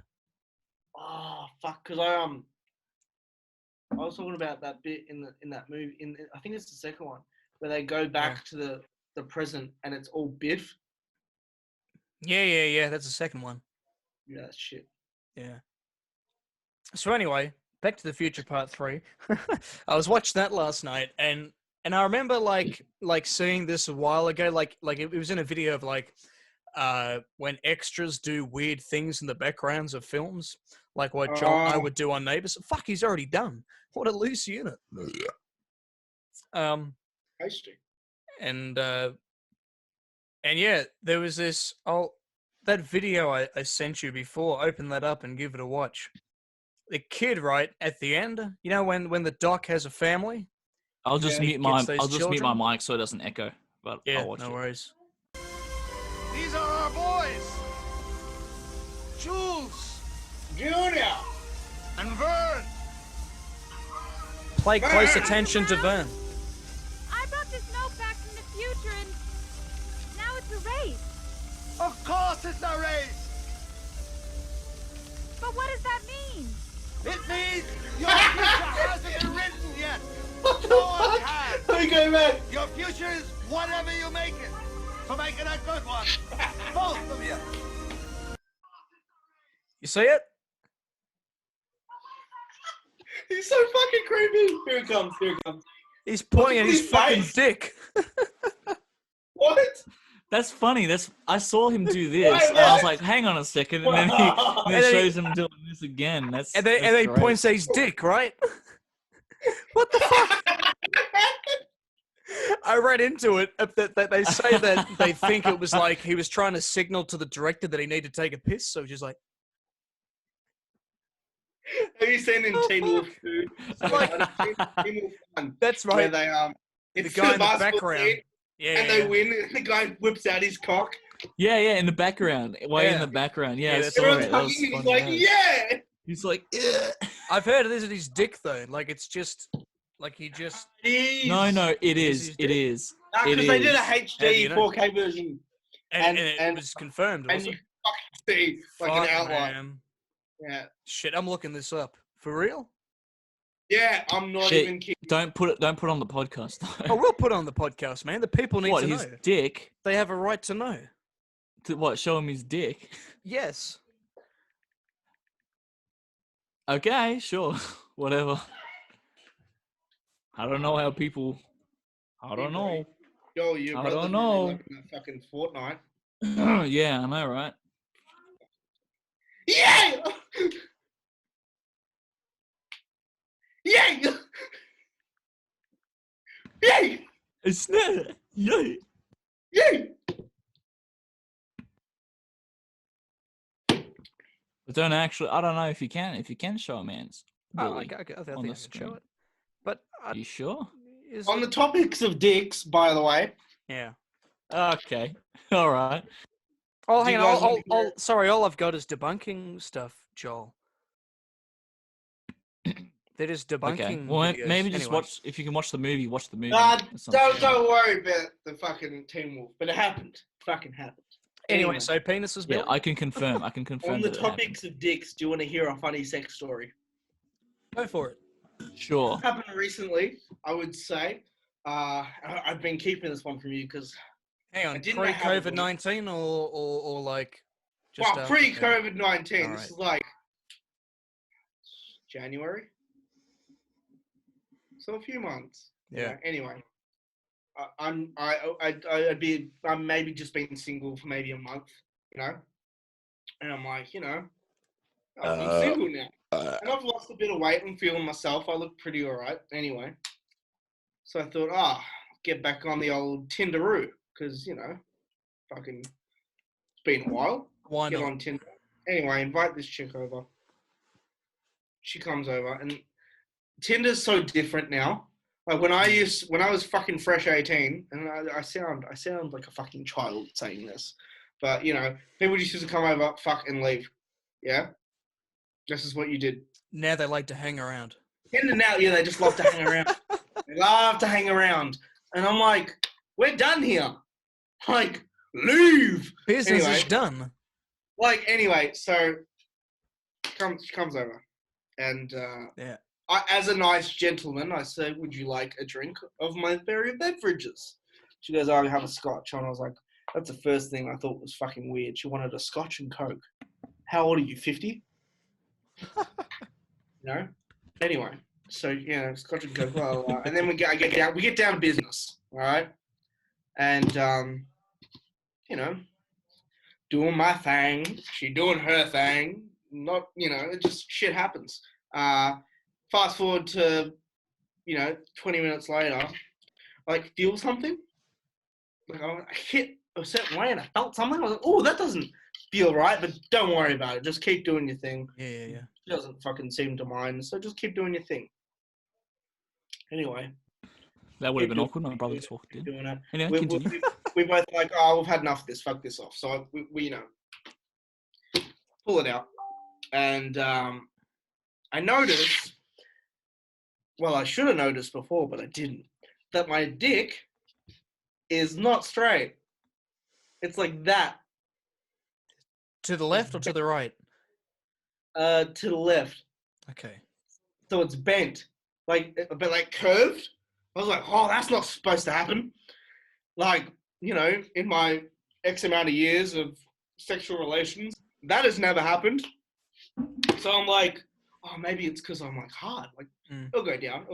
Oh fuck, because I was talking about that bit in that movie. I think it's the second one where they go back to the present and it's all Biff.
Yeah. That's the second one.
Yeah, that's shit.
Yeah. So anyway, Back to the Future Part 3. I was watching that last night, and I remember like seeing this a while ago. Like it was in a video of like when extras do weird things in the backgrounds of films, like what John and I would do on Neighbours. Fuck, he's already done. What a loose unit.
Tasty.
And yeah, there was this. That video I sent you before. Open that up and give it a watch. The kid, right at the end, you know when the doc has a family.
I'll just mute my mic so it doesn't echo. But
Yeah,
I'll watch
no
it.
worries.
These are our boys. Jules
Junior.
and Vern.
Play close attention to Vern.
I brought this note back from the future and now it's erased.
Of course it's a race.
But what does that mean?
It means your future hasn't been written yet. No one can.
Okay, man.
Your future is whatever you make it. So make it a good one. Both of you.
You see it?
He's so fucking creepy. Here it comes. Here it comes.
He's pointing at his
his
fucking
face?
dick.
What?
That's funny. I saw him do this.
Wait,
and I was
what?
like, hang on a second, and then he
And then
shows him doing this again.
And then he points at his dick, right? What the fuck? I read into it that they say that they think it was like he was trying to signal to the director that he needed to take a piss, so just like.
Have you seen in Teen Wolf 2? Teen Wolf 1,
That's
where
right.
they it's
The guy in the
basketball
background.
scene,
Yeah.
and they win, and the guy whips out his cock.
Yeah, in the background, way in
Yeah.
the background. Yeah,
Yeah,
I
that's
saw
all
Everyone's
it. That
hugging
was
him, he's
funny,
like,
yeah.
yeah!
He's like, "Ugh."
I've heard it isn't his dick though. Like it's just like he just.
No, it
Is
is.
his
It is.
Because
It
they did a
is.
HD
How do you know?
4K version,
And it
And-
was confirmed.
and
Also.
you fucking see like
Fuck,
an outline.
man.
Yeah.
Shit, I'm looking this up. For real?
Yeah, I'm not
Shit.
even kidding.
Don't put it on the podcast.
Oh, we'll put it on the podcast, man. The people need
What,
to
his
know.
dick?
They have a right to know.
To what? Show him his dick?
Yes.
Okay, sure. Whatever. I don't know how people... I don't know.
Yo, your
I
brother's
don't
really
know.
loving that fucking Fortnite.
Yeah, I know, right?
Yeah! Yay! Yay!
It's not... Yay!
Yay!
I don't know if you can show a man's Billy
I think
on
I
the
can show
screen.
it. But
You sure?
is
On the topics of dicks, by the way.
yeah.
Okay. All right.
Oh,
Do
hang
you
on.
guys wanna hear-
Sorry, all I've got is debunking stuff, Joel. That is debunking
Okay. Well,
videos.
maybe just
Anyway.
watch. If you can watch the movie, watch the movie.
Don't worry about the fucking Teen Wolf, but it happened. Fucking happened.
Anyway, so penises,
Yeah,
Bill?
I can confirm. I can confirm.
On the
that it happened.
topics of dicks, do you want to hear a funny sex story?
Go for it.
Sure.
Happened recently, I would say. I've been keeping this one from you because
Hang on,
didn't know how to do it.
pre-COVID-19 or like just
well,
after?
pre-COVID-19.
All
This
right.
is like January, so a few months. you
Yeah.
know. Anyway, I'm maybe just been single for maybe a month, and I'm like, I'm single now, and I've lost a bit of weight. I'm feeling myself. I look pretty alright. Anyway, so I thought, get back on the old Tinderoo because fucking it's been a while.
Why
Get
not?
on Tinder. Anyway, invite this chick over. She comes over, and Tinder's so different now. Like when I was fucking fresh 18, and I sound like a fucking child saying this, but people just used to come over, fuck, and leave. Yeah, this is what you did.
Now they like to hang around.
Tinder now, yeah, they just love to hang around. They love to hang around, and I'm like, we're done here. Like, leave.
Business
Anyway.
is done.
Like, anyway, so she comes over, and
Yeah.
as a nice gentleman, I said, would you like a drink of my berry beverages? She goes, I have a scotch. And I was like, that's the first thing I thought was fucking weird. She wanted a scotch and Coke. How old are you, 50? Anyway, so, scotch and Coke, blah, blah, blah. And then we get down to business, all right? And, doing my thing. She doing her thing. Not, it just shit happens. Fast forward to, 20 minutes later, like, feel something. Like, I hit a certain way and I felt something. I was like, oh, that doesn't feel right, but don't worry about it. Just keep doing your thing.
Yeah.
She doesn't fucking seem to mind, so just keep doing your thing. Anyway.
That would have been awkward. My brother just walked in.
Doing it.
Anyway, continue.
We both like, we've had enough of this. Fuck this off. So we pull it out. And I noticed, well, I should have noticed before, but I didn't, that my dick is not straight. It's like that.
To the left or to the right?
To the left.
Okay.
So it's bent. But like curved. I was like, oh, that's not supposed to happen. Like, in my X amount of years of sexual relations, that has never happened. So I'm like, oh, maybe it's because I'm like hard. Like, it'll go down.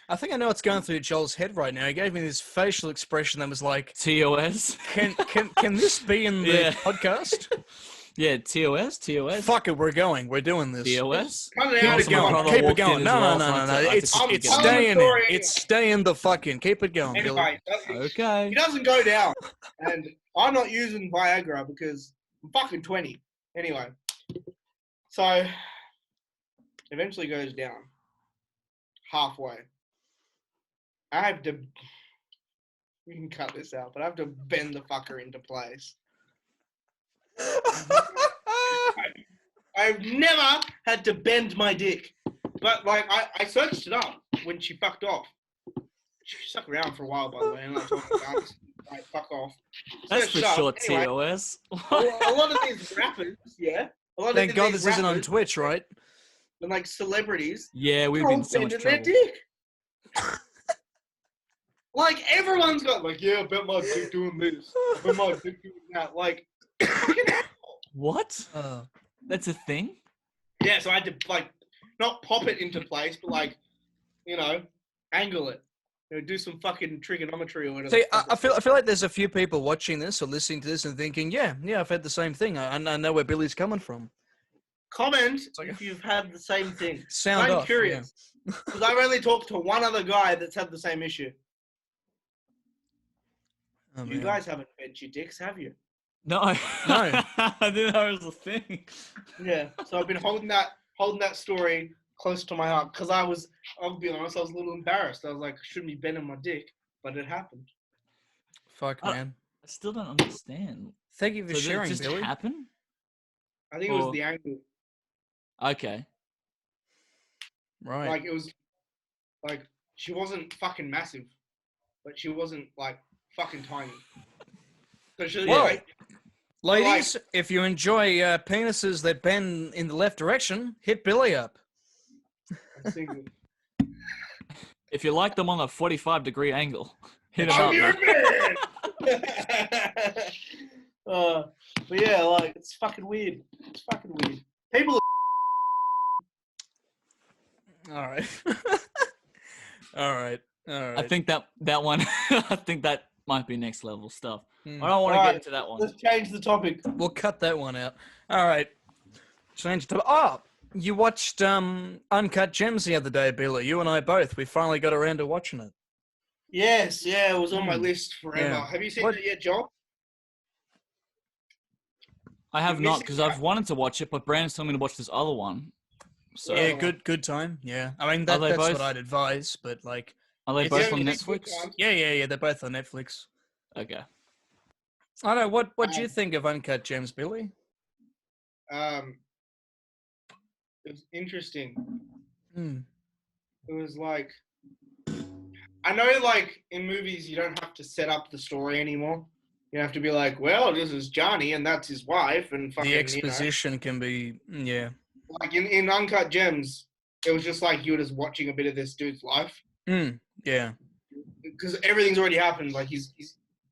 I think I know what's going through Joel's head right now. He gave me this facial expression that was like,
TOS.
Can this be in the podcast?
Yeah, TOS.
Fuck it, we're going. We're doing this.
TOS.
Keep it going. Keep it going. No. It's staying in. It's staying the fucking. Keep it going, Billy.
Anyway,
Okay.
he doesn't go down. And I'm not using Viagra because I'm fucking 20. Anyway. So, eventually goes down. Halfway. I have to, you can cut this out, but I have to bend the fucker into place. I've never had to bend my dick. But, like, I searched it up when she fucked off. She stuck around for a while, by the way, and I told her, like, fuck off.
That's for sure,
anyway,
TOS.
a lot of these rappers, yeah.
Thank God this isn't on Twitch, right?
And, like, celebrities.
Yeah, we've been in so much
their
trouble.
dick. Like, everyone's got, like, yeah, I bet my dick doing this. I bet my dick doing that. Like, fucking hell.
What? That's a thing?
Yeah, so I had to, like, not pop it into place, but like, you know, angle it. You know, do some fucking trigonometry or whatever.
See, I feel like there's a few people watching this or listening to this and thinking, yeah, I've had the same thing. I know where Billy's coming from.
Comment if you've had the same thing.
Sound
I'm
off,
curious. Because I've only talked to one other guy that's had the same issue.
Oh,
you guys haven't bent your dicks, have you?
No. I didn't know it was a thing.
Yeah. So I've been holding that story close to my heart because I'll be honest, I was a little embarrassed. I was like, I shouldn't be bending my dick, but it happened.
Fuck, man.
I still don't understand.
Thank you for sharing,
did it just
Billy.
happen?
I think it was the angle.
Okay.
Right.
Like it was, like she wasn't fucking massive, but she wasn't like fucking tiny. So she,
Whoa.
like,
Ladies, if you enjoy penises that bend in the left direction, hit Billy up.
I'm thinking,
If you like them on a 45-degree angle, hit them
oh,
up.
you're but yeah, like it's fucking weird. It's fucking weird. People.
All right. All right.
I think that one, I think that might be next level stuff. I don't want to
All
get
right,
into that one.
Let's change the topic.
We'll cut that one out. All right. Change to you watched Uncut Gems the other day, Billy. You and I both. We finally got around to watching it.
Yes, yeah, it was on my list forever.
Yeah.
Have you seen it yet, Joel?
I have
You
not
missed
because
it,
I've wanted to watch it, but Brandon's telling me to watch this other one. So
Yeah, good time. Yeah, I mean that's
both?
what I'd advise, but like,
are they
it's
both
the
on
only good
Netflix?
time.
yeah, they're both on Netflix.
Okay.
I don't know what do you think of Uncut Gems, Billy?
It was interesting.
Hmm.
It was like, I know like in movies you don't have to set up the story anymore. You have to be like, well, this is Johnny and that's his wife and fucking,
The exposition can be, yeah.
Like in Uncut Gems, it was just like you were just watching a bit of this dude's life.
Yeah.
Because everything's already happened. Like he's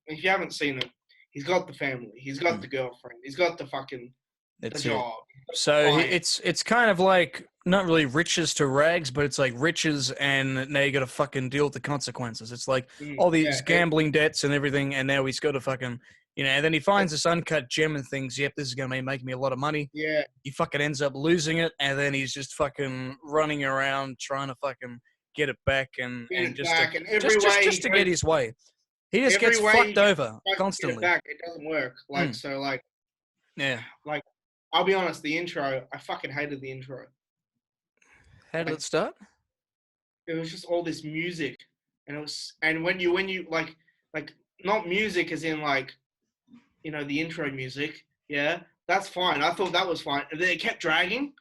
if you haven't seen it, he's got the family, he's got the girlfriend, he's got the fucking the job.
So it's kind of like not really riches to rags, but it's like riches and now you got to fucking deal with the consequences. It's like all these gambling debts and everything, and now he's got to fucking, and then he finds this uncut gem and thinks, yep, this is going to make me a lot of money.
Yeah.
He fucking ends up losing it, and then he's just fucking running around trying to fucking get it back and just to get his way. He just gets fucked over constantly.
It doesn't work. Like so, like
yeah.
Like I'll be honest, the intro, I fucking hated the intro.
How did it start?
It was just all this music, and when you like not music as in like, the intro music. Yeah, that's fine. I thought that was fine. And then it kept dragging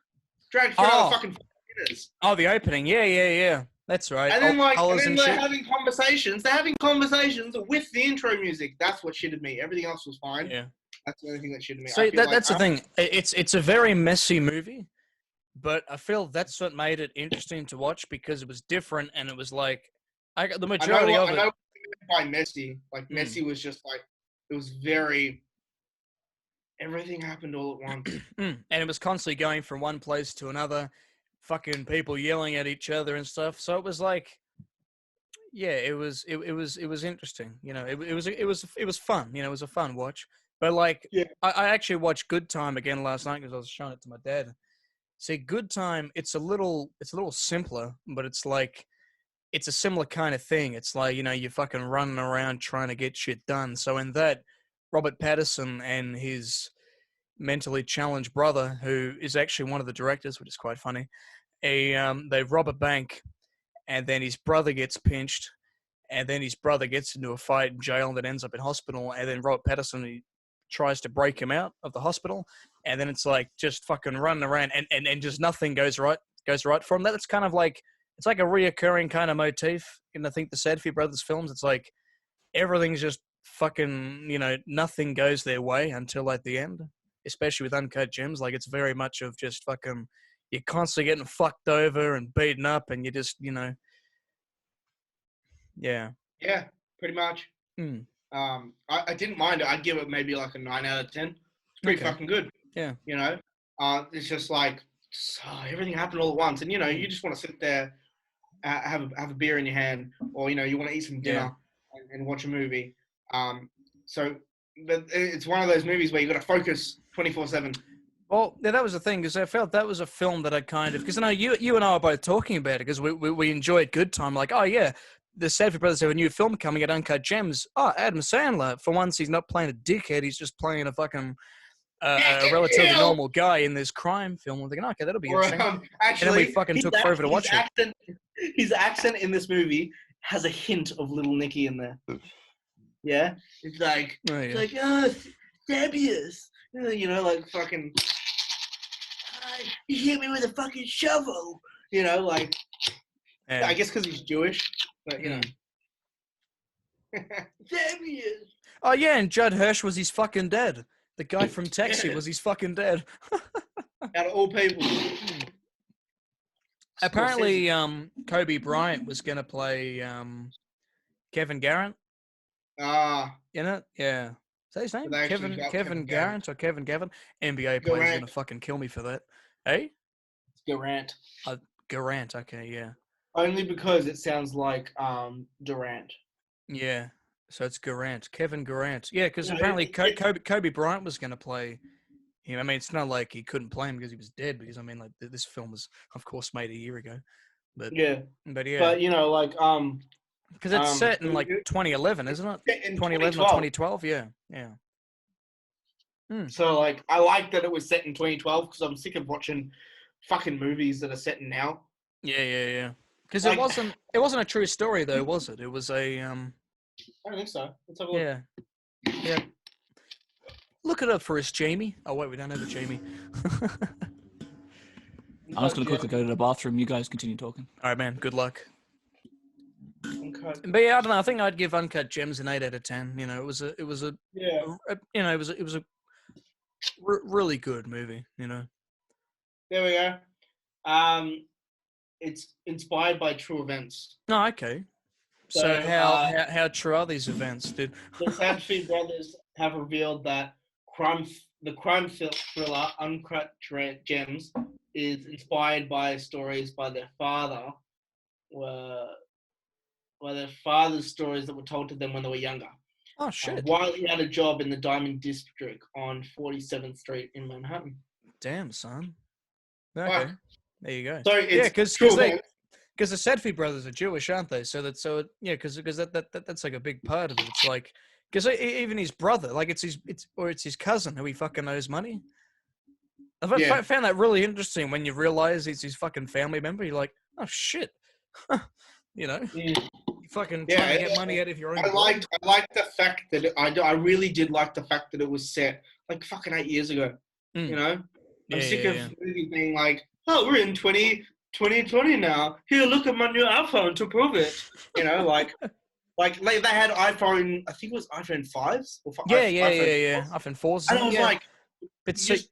for another fucking 5 minutes.
Oh, the opening. Yeah. That's right.
And then they're having conversations. They're having conversations with the intro music. That's what shitted me. Everything else was fine.
Yeah.
That's the only thing that shitted me.
So that's the thing. It's a very messy movie, but I feel that's what made it interesting to watch because it was different and it was like the majority of it.
I know what you meant by messy. Like messy was just like it was very. Everything happened all at once.
And it was constantly going from one place to another, fucking people yelling at each other and stuff. So it was like, yeah, it was interesting. It was fun. It was a fun watch. But like, I actually watched Good Time again last night because I was showing it to my dad. See, Good Time, it's a little simpler, but it's like, it's a similar kind of thing. It's like, you're fucking running around trying to get shit done. So in that, Robert Pattinson and his mentally challenged brother, who is actually one of the directors, which is quite funny, they rob a bank, and then his brother gets pinched, and then his brother gets into a fight in jail and then ends up in hospital, and then Robert Pattinson he tries to break him out of the hospital, and then it's like just fucking running around, and just nothing goes right for him. That's kind of like, it's like a reoccurring kind of motif in, I think, the Sadfi brothers films. It's like everything's just fucking, nothing goes their way until at the end, especially with Uncut Gems. Like, it's very much of just fucking, you're constantly getting fucked over and beaten up, and you just, yeah.
Yeah, pretty much. I didn't mind it. I'd give it maybe like a 9 out of 10. It's pretty fucking good.
Yeah.
It's just like, everything happened all at once, and you just want to sit there, have a beer in your hand, or you want to eat some dinner and watch a movie. So, but it's one of those movies where you got to focus 24/7.
Well, yeah, that was the thing, because I felt that was a film that I kind of, because I know you and I were both talking about it, because we enjoyed Good Time. Like, oh yeah, the Safdie brothers have a new film coming at Uncut Gems. Oh, Adam Sandler. For once, he's not playing a dickhead. He's just playing a fucking a relatively normal guy in this crime film. I'm thinking, okay, that'll be interesting.
Actually,
and then we fucking took forever to watch it.
His accent in this movie has a hint of Little Nicky in there. Yeah, it's like, Sabius. Like fucking. You hit me with a fucking shovel. Like. Yeah. I guess because he's Jewish, but Sabius.
Oh yeah, and Judd Hirsch was his fucking dad. The guy from Taxi was his fucking dad.
Out of all people.
Apparently, Kobe Bryant was going to play Kevin Garnett. In it? Yeah. Is that his name? Kevin Garnett or Kevin Gavin? NBA players are going to fucking kill me for that. Hey?
Durant.
Durant, okay, yeah.
Only because it sounds like Durant.
Yeah. So it's Garant. Kevin Garant. Yeah, because apparently Kobe Bryant was going to play him. I mean, it's not like he couldn't play him because he was dead, because, I mean, like, this film was, of course, made a year ago. But yeah. But,
like...
Because it's set in, like, 2011, isn't it? 2011 or 2012, yeah. Yeah.
So, like, I like that it was set in 2012, because I'm sick of watching fucking movies that are set in now.
Yeah. Because like, it wasn't a true story, though, was it? It was a...
I don't think so. Let's have a look.
Yeah. Look it up for us, Jamie. Oh, wait, we don't have a Jamie.
I'm just going to quickly go to the bathroom. You guys continue talking.
All right, man. Good luck. But yeah, I don't know. I think I'd give Uncut Gems an 8 out of 10. It was a really good movie.
There we go. It's inspired by true events.
Oh, okay. So how true are these events? The
Safdie brothers have revealed that the crime thriller Uncut Gems is inspired by stories by their father, by their father's stories that were told to them when they were younger.
Oh shit!
While he had a job in the Diamond District on 47th Street in Manhattan.
Damn, son. Okay, there you go.
So
because the Safdie brothers are Jewish, aren't they? Because that's like a big part of it. It's like, because even his brother, like it's his cousin who he fucking owes money. I found that really interesting when you realize it's his fucking family member. You're like, oh shit, you fucking trying to get money out of your own.
I liked the fact that I really did like the fact that it was set like fucking 8 years ago. I'm sick of movies being like, oh, we're in 2020 now. Here, look at my new iPhone to prove it. Like they had iPhone. I think it was iPhone 5s or 5.
Yeah. iPhone 4s.
And I was like,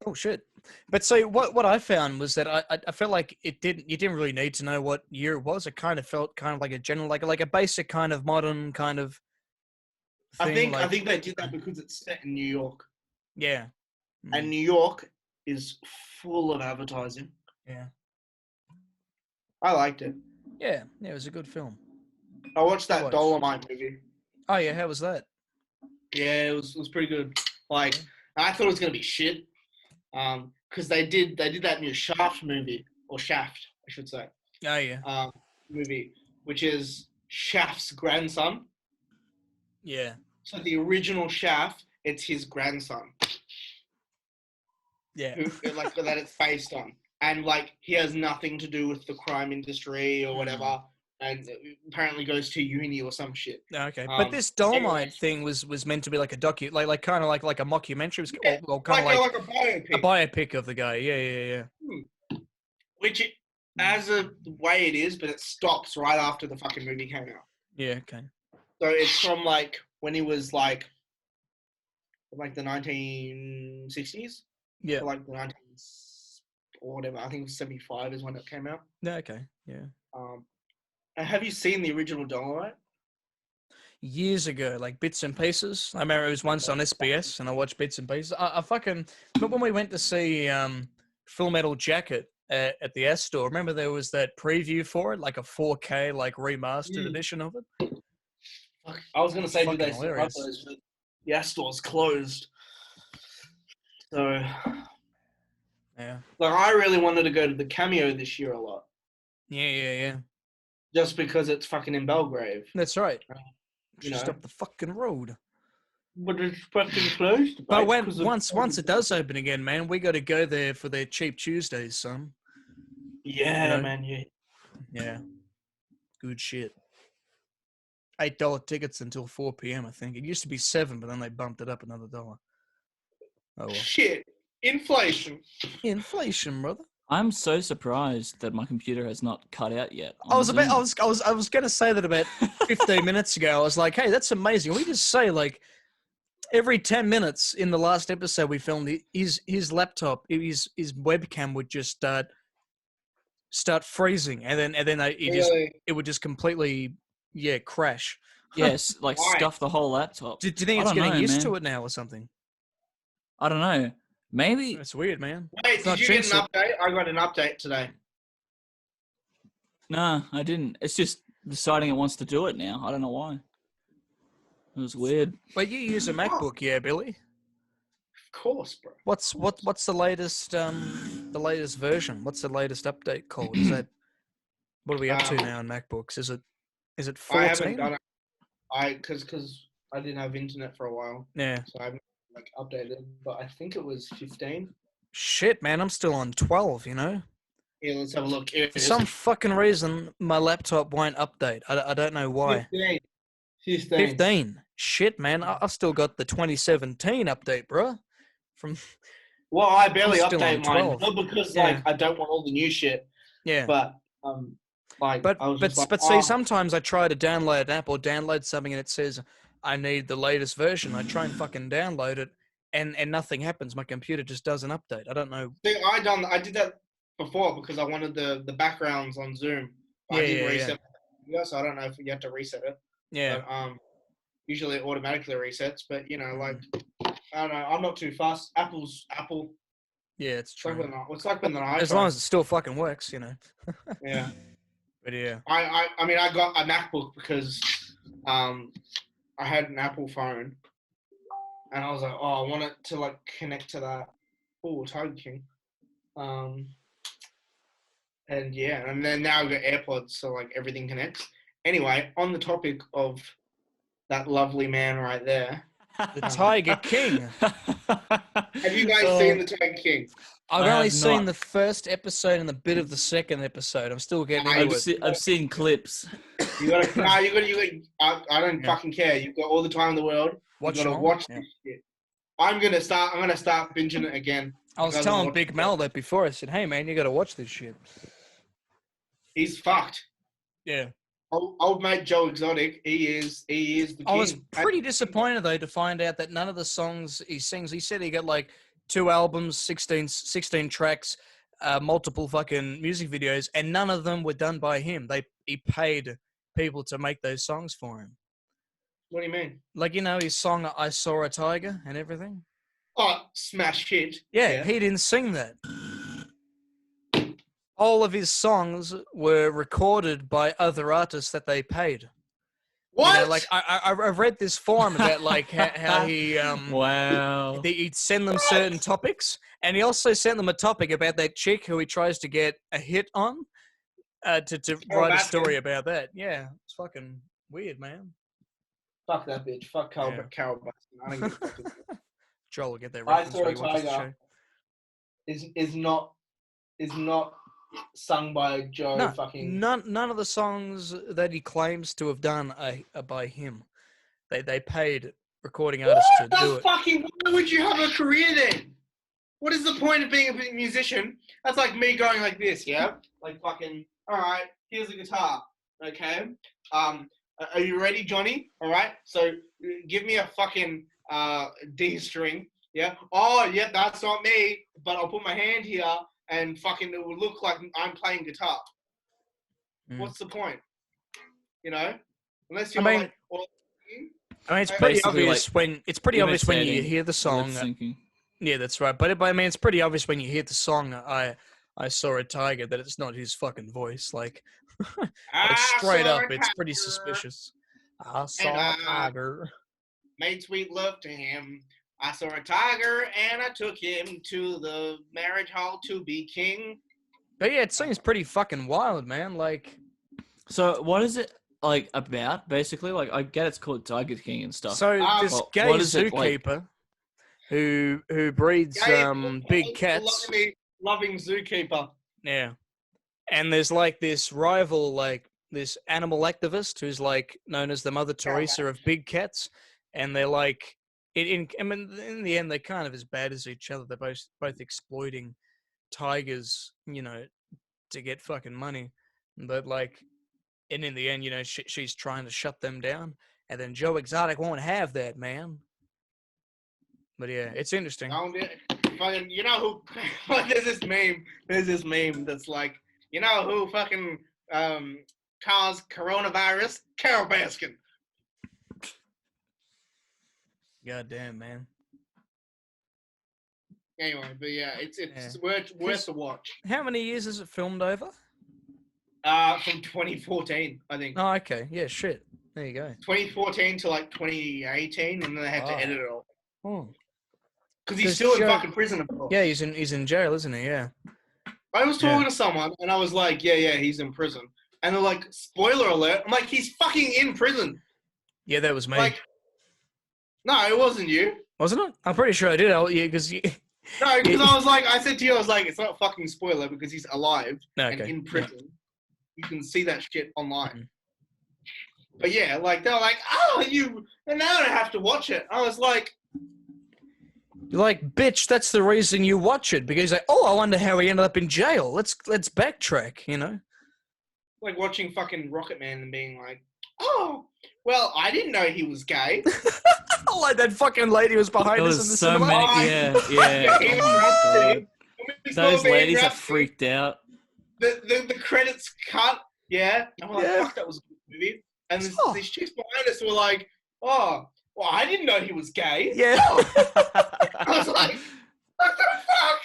oh shit. But so what I found was that I felt like you didn't really need to know what year it was. It kind of felt kind of like a general, like a basic kind of modern kind of thing.
I think they did that because it's set in New York.
Yeah.
And New York is full of advertising.
Yeah.
I liked it.
Yeah, it was a good film.
I watched that Dolomite movie.
Oh yeah, how was that?
Yeah, it was pretty good. Like, I thought it was gonna be shit. Because they did that new Shaft movie, or Shaft, I should say.
Oh yeah.
Movie, which is Shaft's grandson.
Yeah.
So the original Shaft, it's his grandson.
Yeah.
Like that it's based on. And like he has nothing to do with the crime industry or whatever, and apparently goes to uni or some shit.
Okay, but this Dolomite thing was meant to be like a like kind of like a mockumentary. It was kind of like
a biopic.
A biopic of the guy. Yeah.
Which, as a way it is, but it stops right after the fucking movie came out.
Yeah. Okay.
So it's from like when he was like the 1960s.
Yeah.
Or like the 19s. Or whatever, I think it was 75 is when it came out.
Yeah, okay, yeah.
Have you seen the original Dolomite?
Years ago, like bits and pieces. I remember it was once on SBS, and I watched bits and pieces. I fucking... But when we went to see Full Metal Jacket at the S store. Remember there was that preview for it, like a 4K, like remastered edition of it.
Fuck, I was gonna say, do they
Fucking
still have
hilarious.
those? But the App Store's closed. So,
Yeah.
like, I really wanted to go to the Cameo this year a lot,
Yeah.
just because it's fucking in Belgrave.
That's right.
You
Just
know.
up the fucking road.
But it's fucking closed.
But
mate,
when
'cause of-
once it does open again, man, we got to go there for their cheap Tuesdays, son.
Yeah,
you know?
man. Yeah.
Yeah. Good shit. $8 tickets until 4 p.m. I think it used to be $7, but then they bumped it up another $1. Oh well.
Shit. Inflation.
Inflation, brother.
I'm so surprised that my computer has not cut out yet.
I was
Zoom.
gonna say that about 15 minutes ago. I was like, hey, that's amazing. We just say like every 10 minutes in the last episode we filmed, his laptop, his webcam would just start freezing, and then it would just completely crash.
Yes, like
Why?
stuff the whole laptop.
Do you think
I
it's
don't
getting
know,
used
man.
to it now or something?
I don't know. Maybe.
It's weird, man.
Wait,
It's not
did you get an
jinx
update? I got an update today.
Nah, I didn't. It's just deciding it wants to do it now. I don't know why. It was weird.
But you use a MacBook, yeah, Billy?
Of course, bro.
What's the latest version? What's the latest update called? Is that what are we up to now in MacBooks? Is it
I haven't
14?
done it. Because I didn't have internet for a while,
Yeah.
so I haven't like updated. But I think it was 15.
Shit, man, I'm still on 12, you know?
Yeah, let's have a look. Here it
For
is.
some fucking reason, my laptop won't update. I don't know why.
15.
15. Shit, man, I've still got the 2017 update, bro. From
Well, I barely
I'm still on
update mine,
12.
not because
Yeah.
like I don't want all the new shit,
yeah.
but like
But
I was just like,
see,
oh,
sometimes I try to download an app or download something and it says I need the latest version. I try and fucking download it, and nothing happens. My computer just doesn't update. I don't know.
see, I did that before because I wanted the backgrounds on Zoom. I didn't
Yeah.
reset it, so I don't know if you have to reset it.
Yeah.
But, usually it automatically resets, but you know, like I don't know, I'm not too fast. Apple.
Yeah, it's
It's like
true.
it's like when the iPhone.
As long as it still fucking works, you know.
Yeah.
But yeah.
I mean, I got a MacBook because I had an Apple phone, and I was like, oh, I want it to like connect to that. Oh, Tiger King. And yeah, and then now I've got AirPods, so like everything connects. Anyway, on the topic of that lovely man right there,
The Tiger King.
have you guys seen the Tiger King?
I've
I
only
have
seen
not.
the first episode and a bit of the second episode. I'm still getting into it.
I've seen clips.
You gotta, I don't fucking care. You've got all the time in the world.
Watch
You gotta
it all.
watch
Yeah.
this shit. I'm gonna start binging it again.
I was
because
telling
watched
Big
it.
Mel that before. I said, hey, man, you got to watch this shit.
He's fucked.
Yeah.
Old mate Joe Exotic, he is the king.
I was pretty disappointed, though, to find out that none of the songs he sings, he said he got like 2 albums, 16 tracks, multiple fucking music videos, and none of them were done by him. He paid people to make those songs for him.
What do you mean?
Like, you know, his song I Saw a Tiger and everything?
Oh, smash hit.
Yeah, he didn't sing that. All of his songs were recorded by other artists that they paid.
What?
You know, like I've read this forum about like how he
Wow.
he'd send them certain topics, and he also sent them a topic about that chick who he tries to get a hit on, to write a story about that. Yeah, it's fucking weird, man.
Fuck that bitch. Fuck Carol
Yeah.
Carol Baskin. I don't give a fuck.
Joel will get that
I
reference
Saw a
when he watches the show.
Tiger is not sung by Joe
No,
fucking.
none of the songs that he claims to have done are by him. They paid recording artists to do
That's
it.
fucking. Why would you have a career then? What is the point of being a musician? That's like me going like this, yeah? Like fucking. All right, here's a guitar. Okay. Are you ready, Johnny? All right. So give me a fucking D string. Yeah. Oh, yeah. That's not me. But I'll put my hand here. And fucking, it would look like I'm playing guitar.
Mm.
What's the point? You know, unless you're
mean-
like,
it's pretty
Basically,
obvious when you
imitating,
hear the song.
Lip syncing.
Yeah, that's right. But I mean, it's pretty obvious when you hear the song. I I saw a tiger, that it's not his fucking voice. Like
I
straight
saw
up,
a
it's pretty
tiger,
suspicious. I
and
saw a
I
tiger.
made sweet love to him. I saw a tiger and I took him to the marriage hall to be king.
But yeah, it seems pretty fucking wild, man. Like,
So what is it like about? Basically, like I get it's called Tiger King and stuff.
so this
Well,
gay
what is it like?
zookeeper who breeds big cats.
Loving zookeeper.
Yeah. And there's like this rival, like this animal activist who's like known as the Mother Teresa of big cats, and they're like, in the end, they're kind of as bad as each other. They're both exploiting tigers, you know, to get fucking money. But like, and in the end, you know, she's trying to shut them down, and then Joe Exotic won't have that, man. But yeah, it's interesting.
Fucking, you know who? There's this meme that's like, you know who fucking caused coronavirus? Carol Baskin.
God damn, man.
Anyway, but yeah, it's worth the watch.
How many years is it filmed over?
From 2014, I think.
Oh, okay. Yeah, shit. There you go.
2014 to like 2018, and then they had to edit it all.
Oh.
Because he's still in fucking prison, of course.
Yeah, he's in jail, isn't he? Yeah.
I was talking to someone, and I was like, yeah, he's in prison. And they're like, spoiler alert. I'm like, he's fucking in prison.
Yeah, that was me.
Like, no, it wasn't you.
Wasn't it? I'm pretty sure I did. Because you...
No, because I was like, I said to you, I was like, it's not fucking spoiler because he's alive and in prison. Yeah. You can see that shit online. Mm-hmm. But yeah, like, they're like, and now I have to watch it. I was like...
You're like, bitch, that's the reason you watch it. Because like, I wonder how he ended up in jail. Let's backtrack, you know?
Like watching fucking Rocket Man and being like, well, I didn't know he was gay.
Like that fucking lady was behind us in the
so
cinema.
Many, yeah. Those ladies are freaked out.
The credits cut, yeah. I'm like, fuck, that was a good movie. And these chicks behind us were like, well, I didn't know he was gay.
Yeah.
I was like, what the fuck?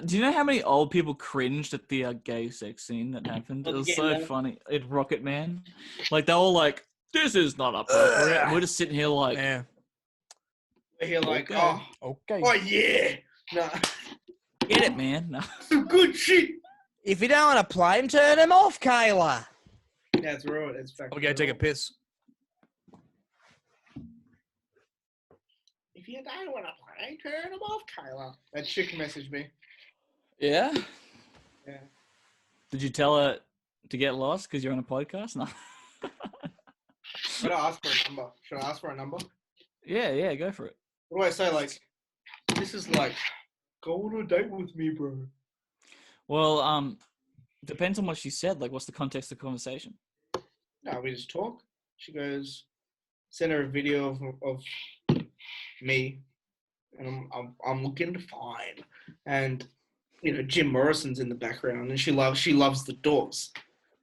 Do you know how many old people cringed at the gay sex scene that happened? It was so funny. At Rocket Man. Like, they were all like, this is not appropriate. We're just sitting here like...
Yeah.
We're here like,
okay.
Oh, yeah. No.
Get it, man. No.
Some good shit.
If you don't want to play him, turn him off, Kayla.
That's right. That's fact.
I'll go take a piss.
If you don't want to play, turn him off, Kayla. That chick messaged me.
Yeah?
Yeah.
Did you tell her to get lost because you're on a podcast? No.
Should I ask for a number?
Yeah, go for it.
What do I say? Like, this is like, go on a date with me, bro.
Well, depends on what she said. Like, what's the context of the conversation?
No, we just talk. She goes, send her a video of me, and I'm looking fine, and you know Jim Morrison's in the background, and she loves the Doors,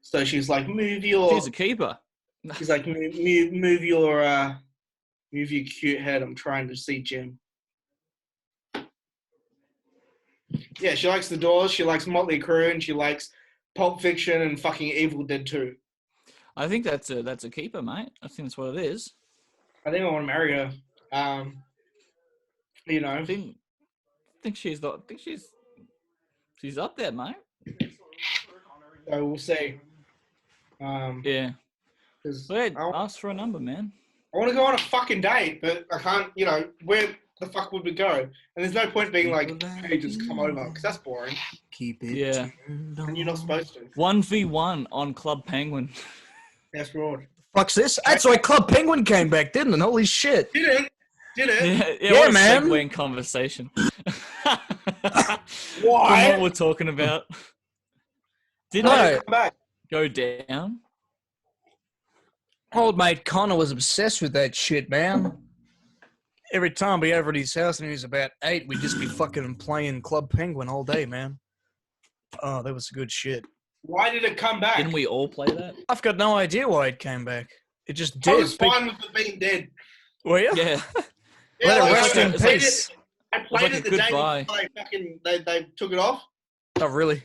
so she's like,
She's a keeper.
She's like, move your cute head. I'm trying to see Jim. Yeah, she likes the Doors. She likes Motley Crue, and she likes Pulp Fiction and fucking Evil Dead 2.
I think that's a keeper, mate. I think that's what it is.
I think I want to marry her. You know,
I think she's up there, mate.
So we'll see.
Yeah. Wait, ask for a number, man.
I want to go on a fucking date, but I can't. You know, where the fuck would we go? And there's no point being like, hey, just come over, because that's boring.
Keep it.
Yeah.
And you're not supposed to.
1v1 on Club Penguin.
That's right.
Fuck's this? That's why Club Penguin came back, didn't it? Holy shit.
Did it?
Yeah, what
man.
A segue in conversation.
Why?
From what we're talking about. Didn't
come back?
Go down?
Old mate Connor was obsessed with that shit, man. Every time we over at his house and he was about 8, we'd just be fucking playing Club Penguin all day, man. Oh, that was good shit.
Why did it come back?
Didn't we all play that?
I've got no idea why it came back. It just did.
I was fine with it being dead.
Were you?
Yeah.
Let it
like,
rest in peace.
I played it the day
goodbye.
before they took it off.
Oh, really?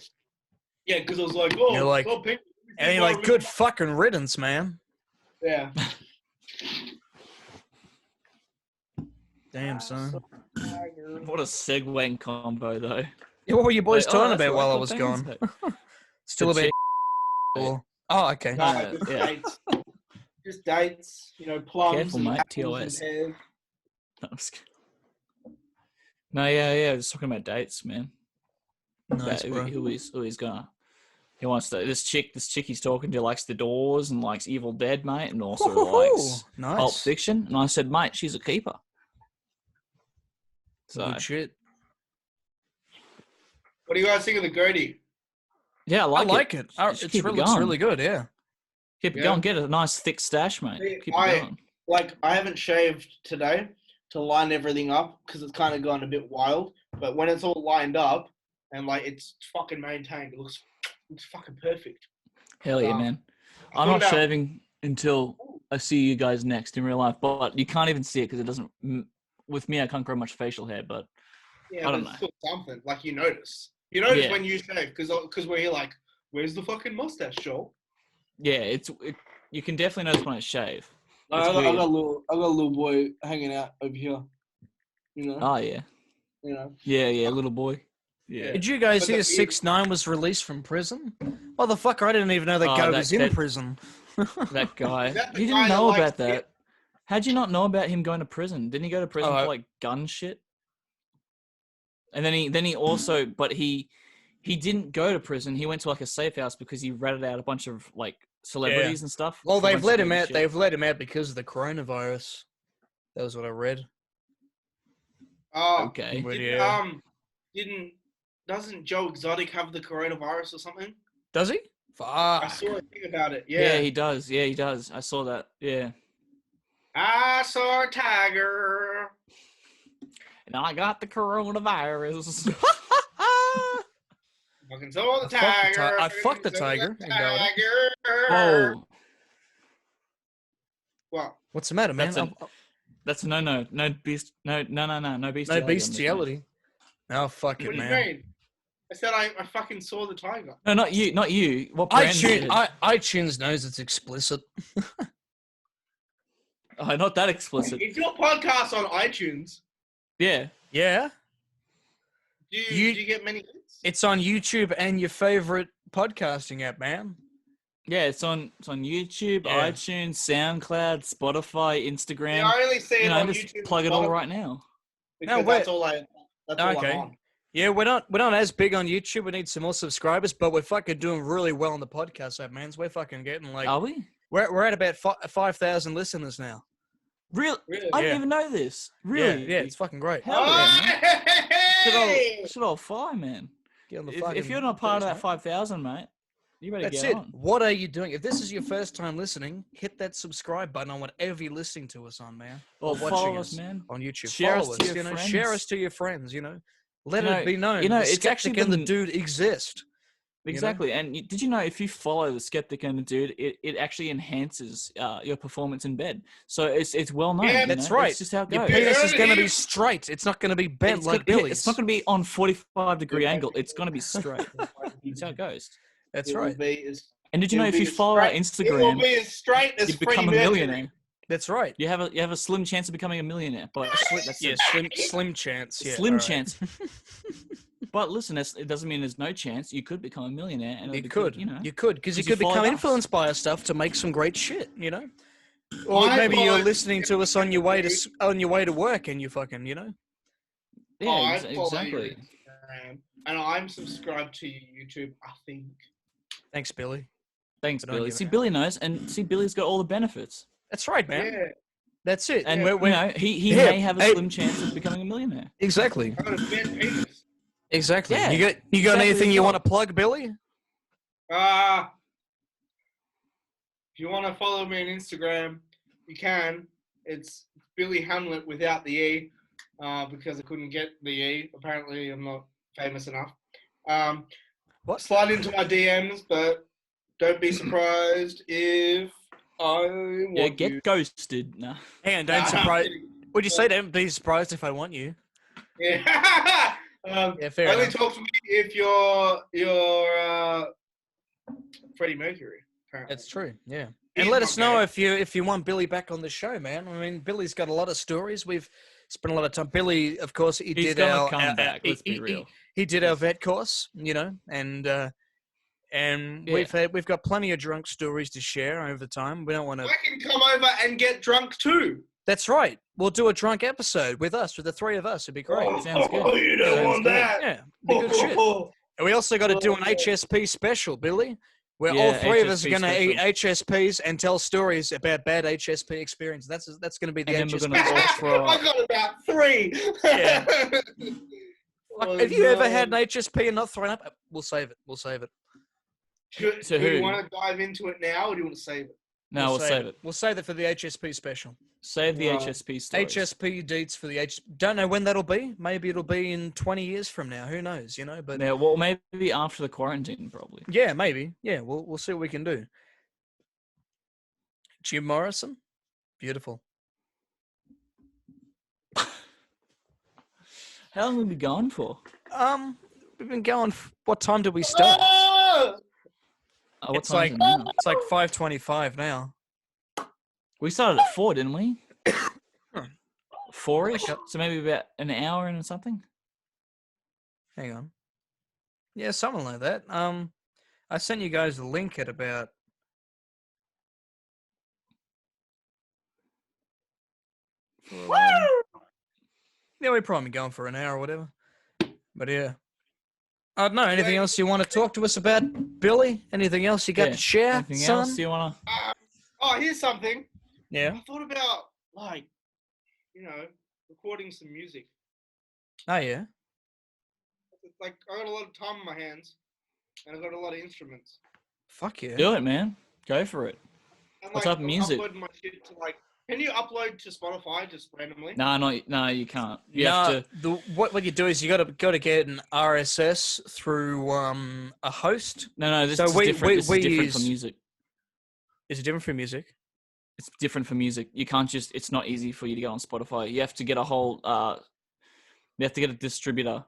Yeah, because I was like, oh,
You're like,
well, people,
and you're like, good fucking riddance, man.
Yeah.
Damn, son.
What a segueing combo, though.
Yeah, what were you boys
Like,
talking
that's
about
what
while I
Uncle
was
Ben's
gone?
about.
Still
The
about. Oh, okay.
No,
No,
just
yeah.
dates. Just dates, plums
Careful,
and
mate,
apples and
TOS.
pears.
No, yeah, just talking about dates, man.
Nice,
About
bro.
who he's gonna. He wants to. This chick he's talking to likes The Doors and likes Evil Dead, mate, and also likes
Nice.
Pulp Fiction. And I said, mate, she's a keeper. So
Good shit.
What do you guys think of the Gertie?
yeah, I like
it.
Just
It's
keep it
looks
going.
really good, yeah.
Keep it
Yeah.
going. Get a nice thick stash, mate.
See,
Keep it going.
I haven't shaved today to line everything up because it's kind of gone a bit wild. But when it's all lined up and it's fucking maintained, it looks fucking perfect.
Hell yeah, man. I'm not shaving until I see you guys next in real life, but you can't even see it because it doesn't. With me, I can't grow much facial hair, but
Yeah,
I
but
don't
it's
know.
still something. You notice. You notice
Yeah.
when you shave because we're here where's the fucking mustache, Joel?
Yeah, you can definitely notice when I shave.
I
It's
got
weird.
a little boy hanging out over here.
Oh yeah, yeah, little boy. Yeah.
Did you guys
But
hear
the-
6ix9ine was released from prison? Motherfucker, I didn't even know that
Oh,
guy
that-
was in
that-
prison.
That guy.
Is that the
You
guy
didn't
that
know
likes
about that.
it?
How'd you not know about him going to prison? Didn't he go to prison
Oh,
for gun shit? And then he also, but he didn't go to prison. He went to a safe house because he ratted out a bunch of celebrities and stuff.
Well,
for a
they've
bunch
let
of
him
dirty
out.
shit.
They've let him out because of the coronavirus. That was what I read.
Oh,
Okay.
But yeah.
Doesn't Joe Exotic have the coronavirus or something?
Does he?
I
Fuck.
saw a thing about it.
Yeah,
Yeah.
he does. Yeah, he does. I saw that. Yeah.
I saw a tiger.
And I got the coronavirus.
Fucking saw the
I fucked the ti-
tiger.
I fucked the
saw
tiger and got it.
Tiger.
Oh,
What?
What's the matter, man?
That's that's no beast. No
No
bestiality.
bestiality. Oh, fuck
What
it,
do you
man.
mean? I said I fucking saw the tiger.
No, not you. Not you. What brand?
iTunes knows it's explicit.
Oh, not that explicit.
If your podcast on iTunes,
Yeah.
Yeah?
do
You-
you get many hits?
It's on YouTube and your favorite podcasting app, man.
Yeah, it's on YouTube,
Yeah.
iTunes, SoundCloud, Spotify, Instagram.
Yeah, I only see it on
just
YouTube.
plug it all right now.
Because
No,
that's all I'm
Okay.
on.
Yeah, we're not as big on YouTube. We need some more subscribers, but we're fucking doing really well on the podcast app, man. So we're fucking getting
Are we?
we're at about 5,000 listeners now.
Really?
Really?
I
Yeah.
didn't even know this. Really?
Yeah, it's fucking great.
Hell yeah, man.
Hey!
Should all fly, man.
Get on the
If
fucking
you're not part of
things,
that 5,000, mate, you better
That's
get
it.
on.
What are you doing? If this is your first time listening, hit that subscribe button on whatever you're listening to us on, man.
Or
watching
follow us, man.
on YouTube.
Share us
Follow
to your
Share
friends.
us to your friends, Let
You know-
it be known.
you know,
the
it's
Skeptic
actually
and the
been-
dude exist.
Exactly. And did you know if you follow the Skeptic and the Dude, it actually enhances your performance in bed. So it's well known.
Yeah,
you
that's
know?
right.
It's just how it
Your
goes.
penis is
Yeah,
going to
it
be
is.
straight. It's not going to be bent
It's
like
gonna-
Billy's.
It's not going to be on 45-degree angle. It's going to be straight. That's how it goes.
That's
It will
right.
be as-
And did you
it
know
will
if
be
you
as
follow our
straight- It will
Instagram,
be as straight as
you become a
Freddie
millionaire?
Mercury.
That's right.
You have a slim chance of becoming a millionaire. But that's
Yeah,
it.
slim chance. Yeah,
Slim
all right.
chance. But listen, it doesn't mean there's no chance. You could become a millionaire, and it'll
You
be
could,
good,
you could, because you
Because you
could become
follow us.
influenced by our stuff to make some great shit, Or
I
maybe you're
followed
listening to us on your way to
Skeptic.
on your way to work, and you fucking,
Yeah,
I follow your
exactly.
Instagram, and I'm subscribed to your YouTube, I think.
Thanks, Billy.
Thanks,
But don't
Billy.
give
See,
it out.
Billy knows, and see, Billy's got all the benefits.
That's right, man.
Yeah.
That's it.
And
we're
he
Yeah,
may have a
hey.
slim chance of becoming a millionaire.
exactly,
I got a bent penis.
exactly.
Yeah,
you got
exactly
anything
as
you
well.
want to plug, Billy?
If you want to follow me on Instagram, you can. It's Billy Hamlet without the E, because I couldn't get the E. Apparently, I'm not famous enough.
What?
Slide into my DMs, but don't be surprised if I want
Yeah, get
you.
ghosted. Nah.
Hang on,
Nah,
don't
I'm
surprise.
kidding.
Would you say don't be surprised if I want you?
Yeah.
Yeah, fair
only
enough.
talk to me if you're Freddie Mercury. Apparently.
That's true. Yeah.
He's
And let
not
us know
gay.
if you want Billy back on the show, man. I mean, Billy's got a lot of stories. We've spent a lot of time. Billy, of course,
He's
did
gonna
our
come back. Let's be
he,
real.
he did our vet course, you know, and
Yeah.
we've got plenty of drunk stories to share over time. We don't want to.
I can come over and get drunk too.
That's right. We'll do a drunk episode with us, with the three of us. It'd be great.
Sounds good.
You don't
Sounds
want
good.
that.
Yeah, be good shit. And we also got to do an HSP special, Billy, where all
Yeah,
three of us are
HSP
going to eat
special.
HSPs and tell stories about bad HSP experience. That's going to be the
And then we're
HSP.
gonna offer.
I got about 3.
Yeah.
Oh,
Have you ever
no.
had an HSP and not thrown up? We'll save it. We'll save it.
Do
To
you
who?
want to dive into it now, or do you want to save it?
No, we'll save it.
We'll save it for the HSP special.
Save the
Right.
HSP stories.
HSP deets for the H. Don't know when that'll be. Maybe it'll be in 20 years from now. Who knows? You know, but
Yeah, well, maybe after the quarantine, probably.
yeah, maybe. Yeah, we'll see what we can do. Jim Morrison, beautiful.
How long have we been going for?
We've been going. What time did we start?
Oh!
Oh, what
It's
time
like
is it now?
it's like 5:25 now.
We started at 4, didn't we? 4-ish?
Yep.
So maybe about an hour and something?
Hang on. Yeah, something like that. I sent you guys the link at about. Yeah, we're probably going for an hour or whatever. But yeah. I don't know. Anything else you want to talk to us about, Billy? Anything else you got
Yeah.
to share,
Anything
son?
else you want to...
Oh, here's something.
Yeah.
I thought about, like, recording some music.
Oh yeah.
Like, I got a lot of time on my hands, and I got a lot of instruments.
Fuck yeah.
Do it, man. Go for it.
And,
What type of
I'm
music?
uploading my shit to, like, can you upload to Spotify just randomly?
No, you can't. You have to...
What you do is you got to get an RSS through a host.
No, this
So
is
we-
different.
we-
This
we
is different
use-
for music.
Is it different for music?
It's different for music. You can't just... It's not easy for you to go on Spotify. You have to get a whole... you have to get a distributor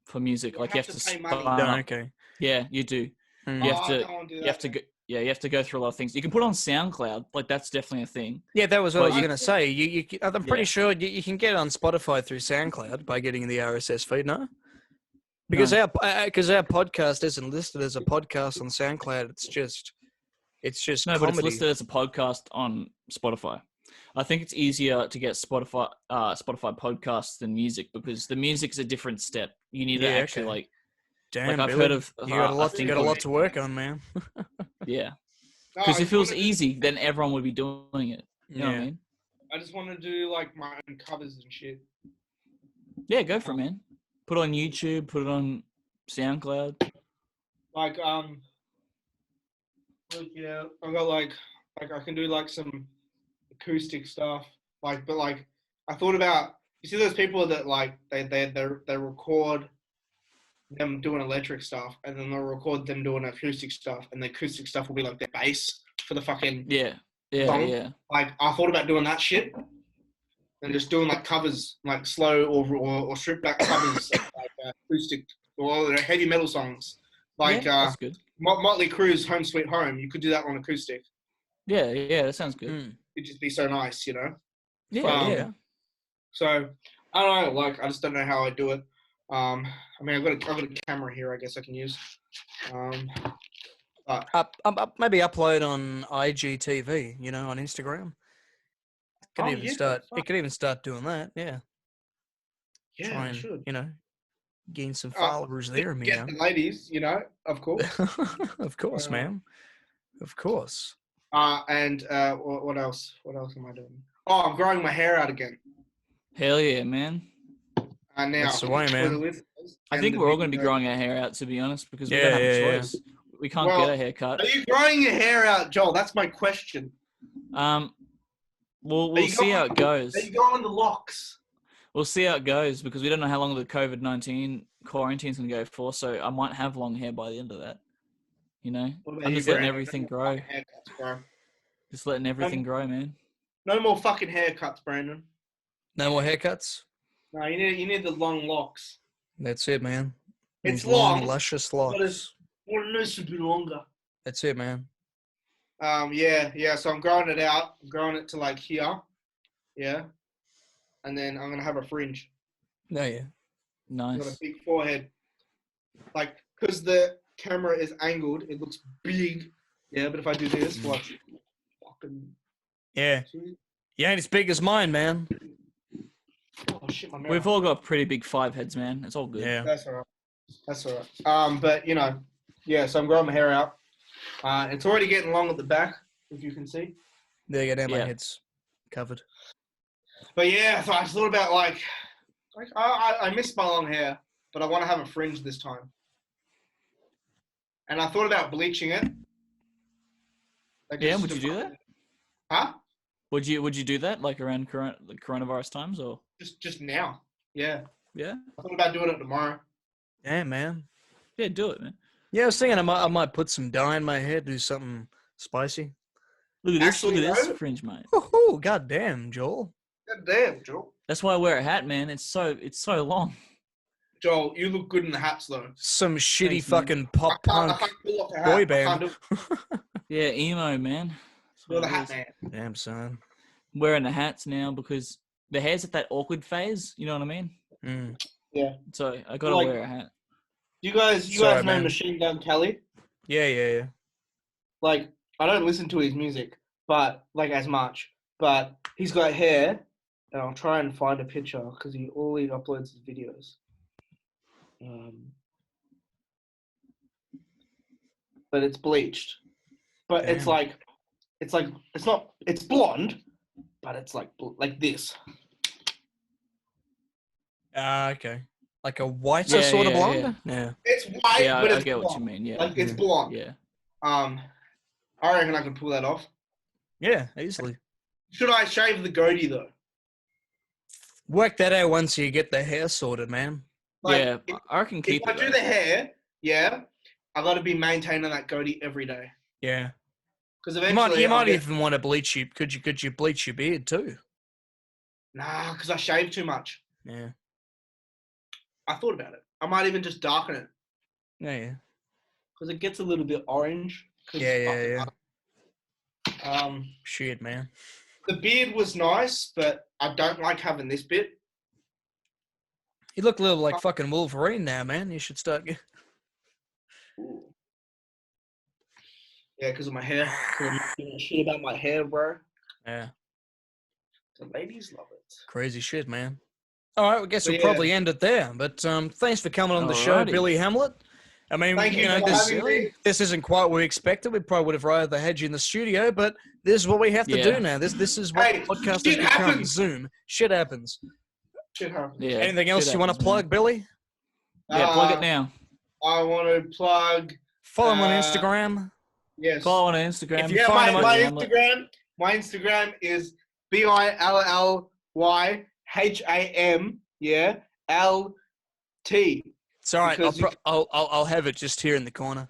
for music.
You
Like,
have
you have
to
to...
pay money.
sign
No,
up.
okay.
Yeah, you do.
Mm.
You
Oh,
have
I
to...
don't wanna do
You
that
have to
then.
go... Yeah, you have to go through a lot of things. You can put it on SoundCloud. Like, that's definitely a thing.
Yeah, that was what I
But
was
you-
going to say. I'm pretty
Yeah.
sure you can get it on Spotify through SoundCloud by getting the RSS feed, no? Because
No.
our podcast isn't listed as a podcast on SoundCloud. It's just
No,
comedy.
but it's listed as a podcast on Spotify. I think it's easier to get Spotify podcasts than music because the music's a different step. You need to
Yeah,
actually
okay.
like
Damn,
I've
Billy,
heard of
you got a
I
lot. You
think
got a
of-
lot to work on, man.
yeah.
No,
Because
I
if it was
wanna do-
easy, then everyone would be doing it. You know what I mean?
I just want to do, like, my own covers and shit.
Yeah, go for it, man. Put it on YouTube. Put it on SoundCloud.
Like, yeah, I got, like I can do, like, some acoustic stuff. Like, but, like, I thought about, you see those people that, like, they record them doing electric stuff, and then they'll record them doing acoustic stuff, and the acoustic stuff will be, like, their bass for the fucking
Yeah,
song.
yeah.
Like, I thought about doing that shit, and just doing, like, covers, like, slow or stripped back covers, like, acoustic or heavy metal songs. Like,
Yeah, that's good.
Motley Crue's Home Sweet Home, you could do that on acoustic.
Yeah, that sounds good.
Mm.
It'd just be so nice, you know?
Yeah,
Yeah.
So, I don't know, like, I just don't know how I do it. I mean, I've got a camera here, I guess I can use.
Maybe upload on IGTV. You know, on Instagram. It could even start doing that. Yeah.
Yeah,
Try
I
and
should.
gain some followers there,
Get
man.
the ladies, you know, of course.
Of course, man. Of course.
And what else? What else am I doing? Oh, I'm growing my hair out again.
Hell yeah, man.
Now,
That's the way,
for
man.
the listeners
I
and
think
the
we're all going to be
video-
growing our hair out, to be honest, because we
Yeah,
don't have a
yeah.
choice. We can't
Well,
get a haircut.
Are you growing your hair out, Joel? That's my question.
We'll
you
see how
going-
it goes.
Are you going the locks?
We'll see how it goes because we don't know how long the COVID-19 quarantine is going to go for. So I might have long hair by the end of that. You know,
What about
I'm
you,
just letting
Brandon?
everything
No
grow.
more fucking haircuts, bro.
Just letting everything grow, man.
No more fucking haircuts, Brandon.
No more haircuts.
No, you need the long locks.
That's it, man.
It's
These long,
long,
luscious
but
locks.
it's want to to be longer.
That's it, man.
Yeah. So I'm growing it out. I'm growing it to like here. Yeah. And then I'm gonna have a fringe.
No, yeah.
I've got a
Nice.
big forehead. Like, because the camera is angled, it looks big. Yeah, but if I do this, watch. Fucking.
Yeah. You ain't as big as mine, man.
Oh shit, my mouth.
We've all got pretty big 5 heads, man. It's all good.
Yeah.
That's alright. But yeah. So I'm growing my hair out. It's already getting long at the back, if you can see.
There you go. Now my
Yeah.
head's covered.
But yeah, so I thought about like I miss my long hair, but I want to have a fringe this time. And I thought about bleaching it. Like,
Yeah,
just
would you do that?
Huh?
Would you do that like around coronavirus times or?
Just now. Yeah.
Yeah.
I thought about doing it tomorrow.
Yeah, man.
Yeah, do it, man.
Yeah, I was thinking I might put some dye in my head, do something spicy.
Look at this.
Actually,
Look at this
though-
fringe, mate.
Oh, goddamn, Joel.
God damn, Joel.
That's why I wear a hat, man. It's so long.
Joel, you look good in the hats though.
Some shitty
Thanks, man.
fucking pop
I
punk
can't pull off the hat.
boy
I can't
band.
do
Yeah, emo, man. That's
You're
what
the
it
hat
is.
man.
Damn, son.
Wearing the hats now because the hair's at that awkward phase. You know what I mean?
Mm.
So I gotta
Like-
wear a hat.
You guys
Sorry,
know
man.
Machine Gun Kelly?
Yeah.
Like, I don't listen to his music, but like as much. But he's got hair, and I'll try and find a picture because he only uploads his videos. But it's bleached. But
Damn.
it's blonde, but it's like this.
Okay. Like a whiter
Yeah,
sort of
yeah,
blonde? Yeah.
It's white,
Yeah,
but
I
it's
get what
blonde.
you mean. Yeah.
Like it's
Yeah.
blonde.
Yeah.
I reckon I can pull that off.
Yeah, easily.
Should I shave the goatee though?
Work that out once you get the hair sorted, man.
Like,
Yeah. I reckon keep
if I
it.
do
though.
the hair, yeah, I got to be maintaining that goatee every day.
Yeah.
Because
You
eventually,
might even want to bleach you. Could you bleach your beard too?
Nah, because I shave too much.
Yeah.
I thought about it. I might even just darken it
Yeah.
because it gets a little bit orange. 'Cause
Yeah.
Um,
Shit, man.
the beard was nice, but I don't like having this bit.
You look a little like fucking Wolverine now, man. You should start.
Ooh. Yeah, because of my hair. 'Cause I'm giving a shit about my hair, bro.
Yeah.
The ladies love it.
Crazy shit, man. All right, I guess
So,
we'll
yeah.
probably end it there. But thanks for coming on the show,
Alrighty.
Billy Hamlet. I mean,
Thank you for
this,
having me.
this isn't quite what we expected. We probably would have rather had you in the studio, but this is what we have to
Yeah.
do now. This is what
Hey,
podcast
shit
has become.
happens.
Zoom. Shit happens.
Shit happens.
Yeah.
Anything else
shit
you want to
happens, man.
plug, Billy?
Yeah, plug it now.
I want to plug.
Follow him on Instagram.
Yes.
Follow on Instagram.
If you
Yeah,
find
my,
him
my
Hamlet.
Instagram. My Instagram is BILLYHAM. Yeah, LT.
It's all right.
Because
I'll have it just here in the corner.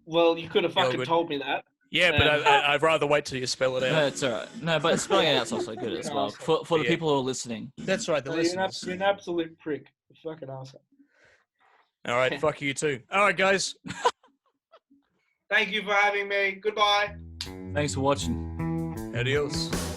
Well, you could have
Yeah,
fucking
good.
told me that.
Yeah, but I'd rather wait till you spell it
No,
out.
it's all right. No, but spelling it out's also good as well for the
Yeah.
people who are listening.
That's right, the
You're
listeners.
an absolute prick. You fucking asshole.
All right, fuck you too. All right, guys.
Thank you for having me. Goodbye.
Thanks for watching.
Adios.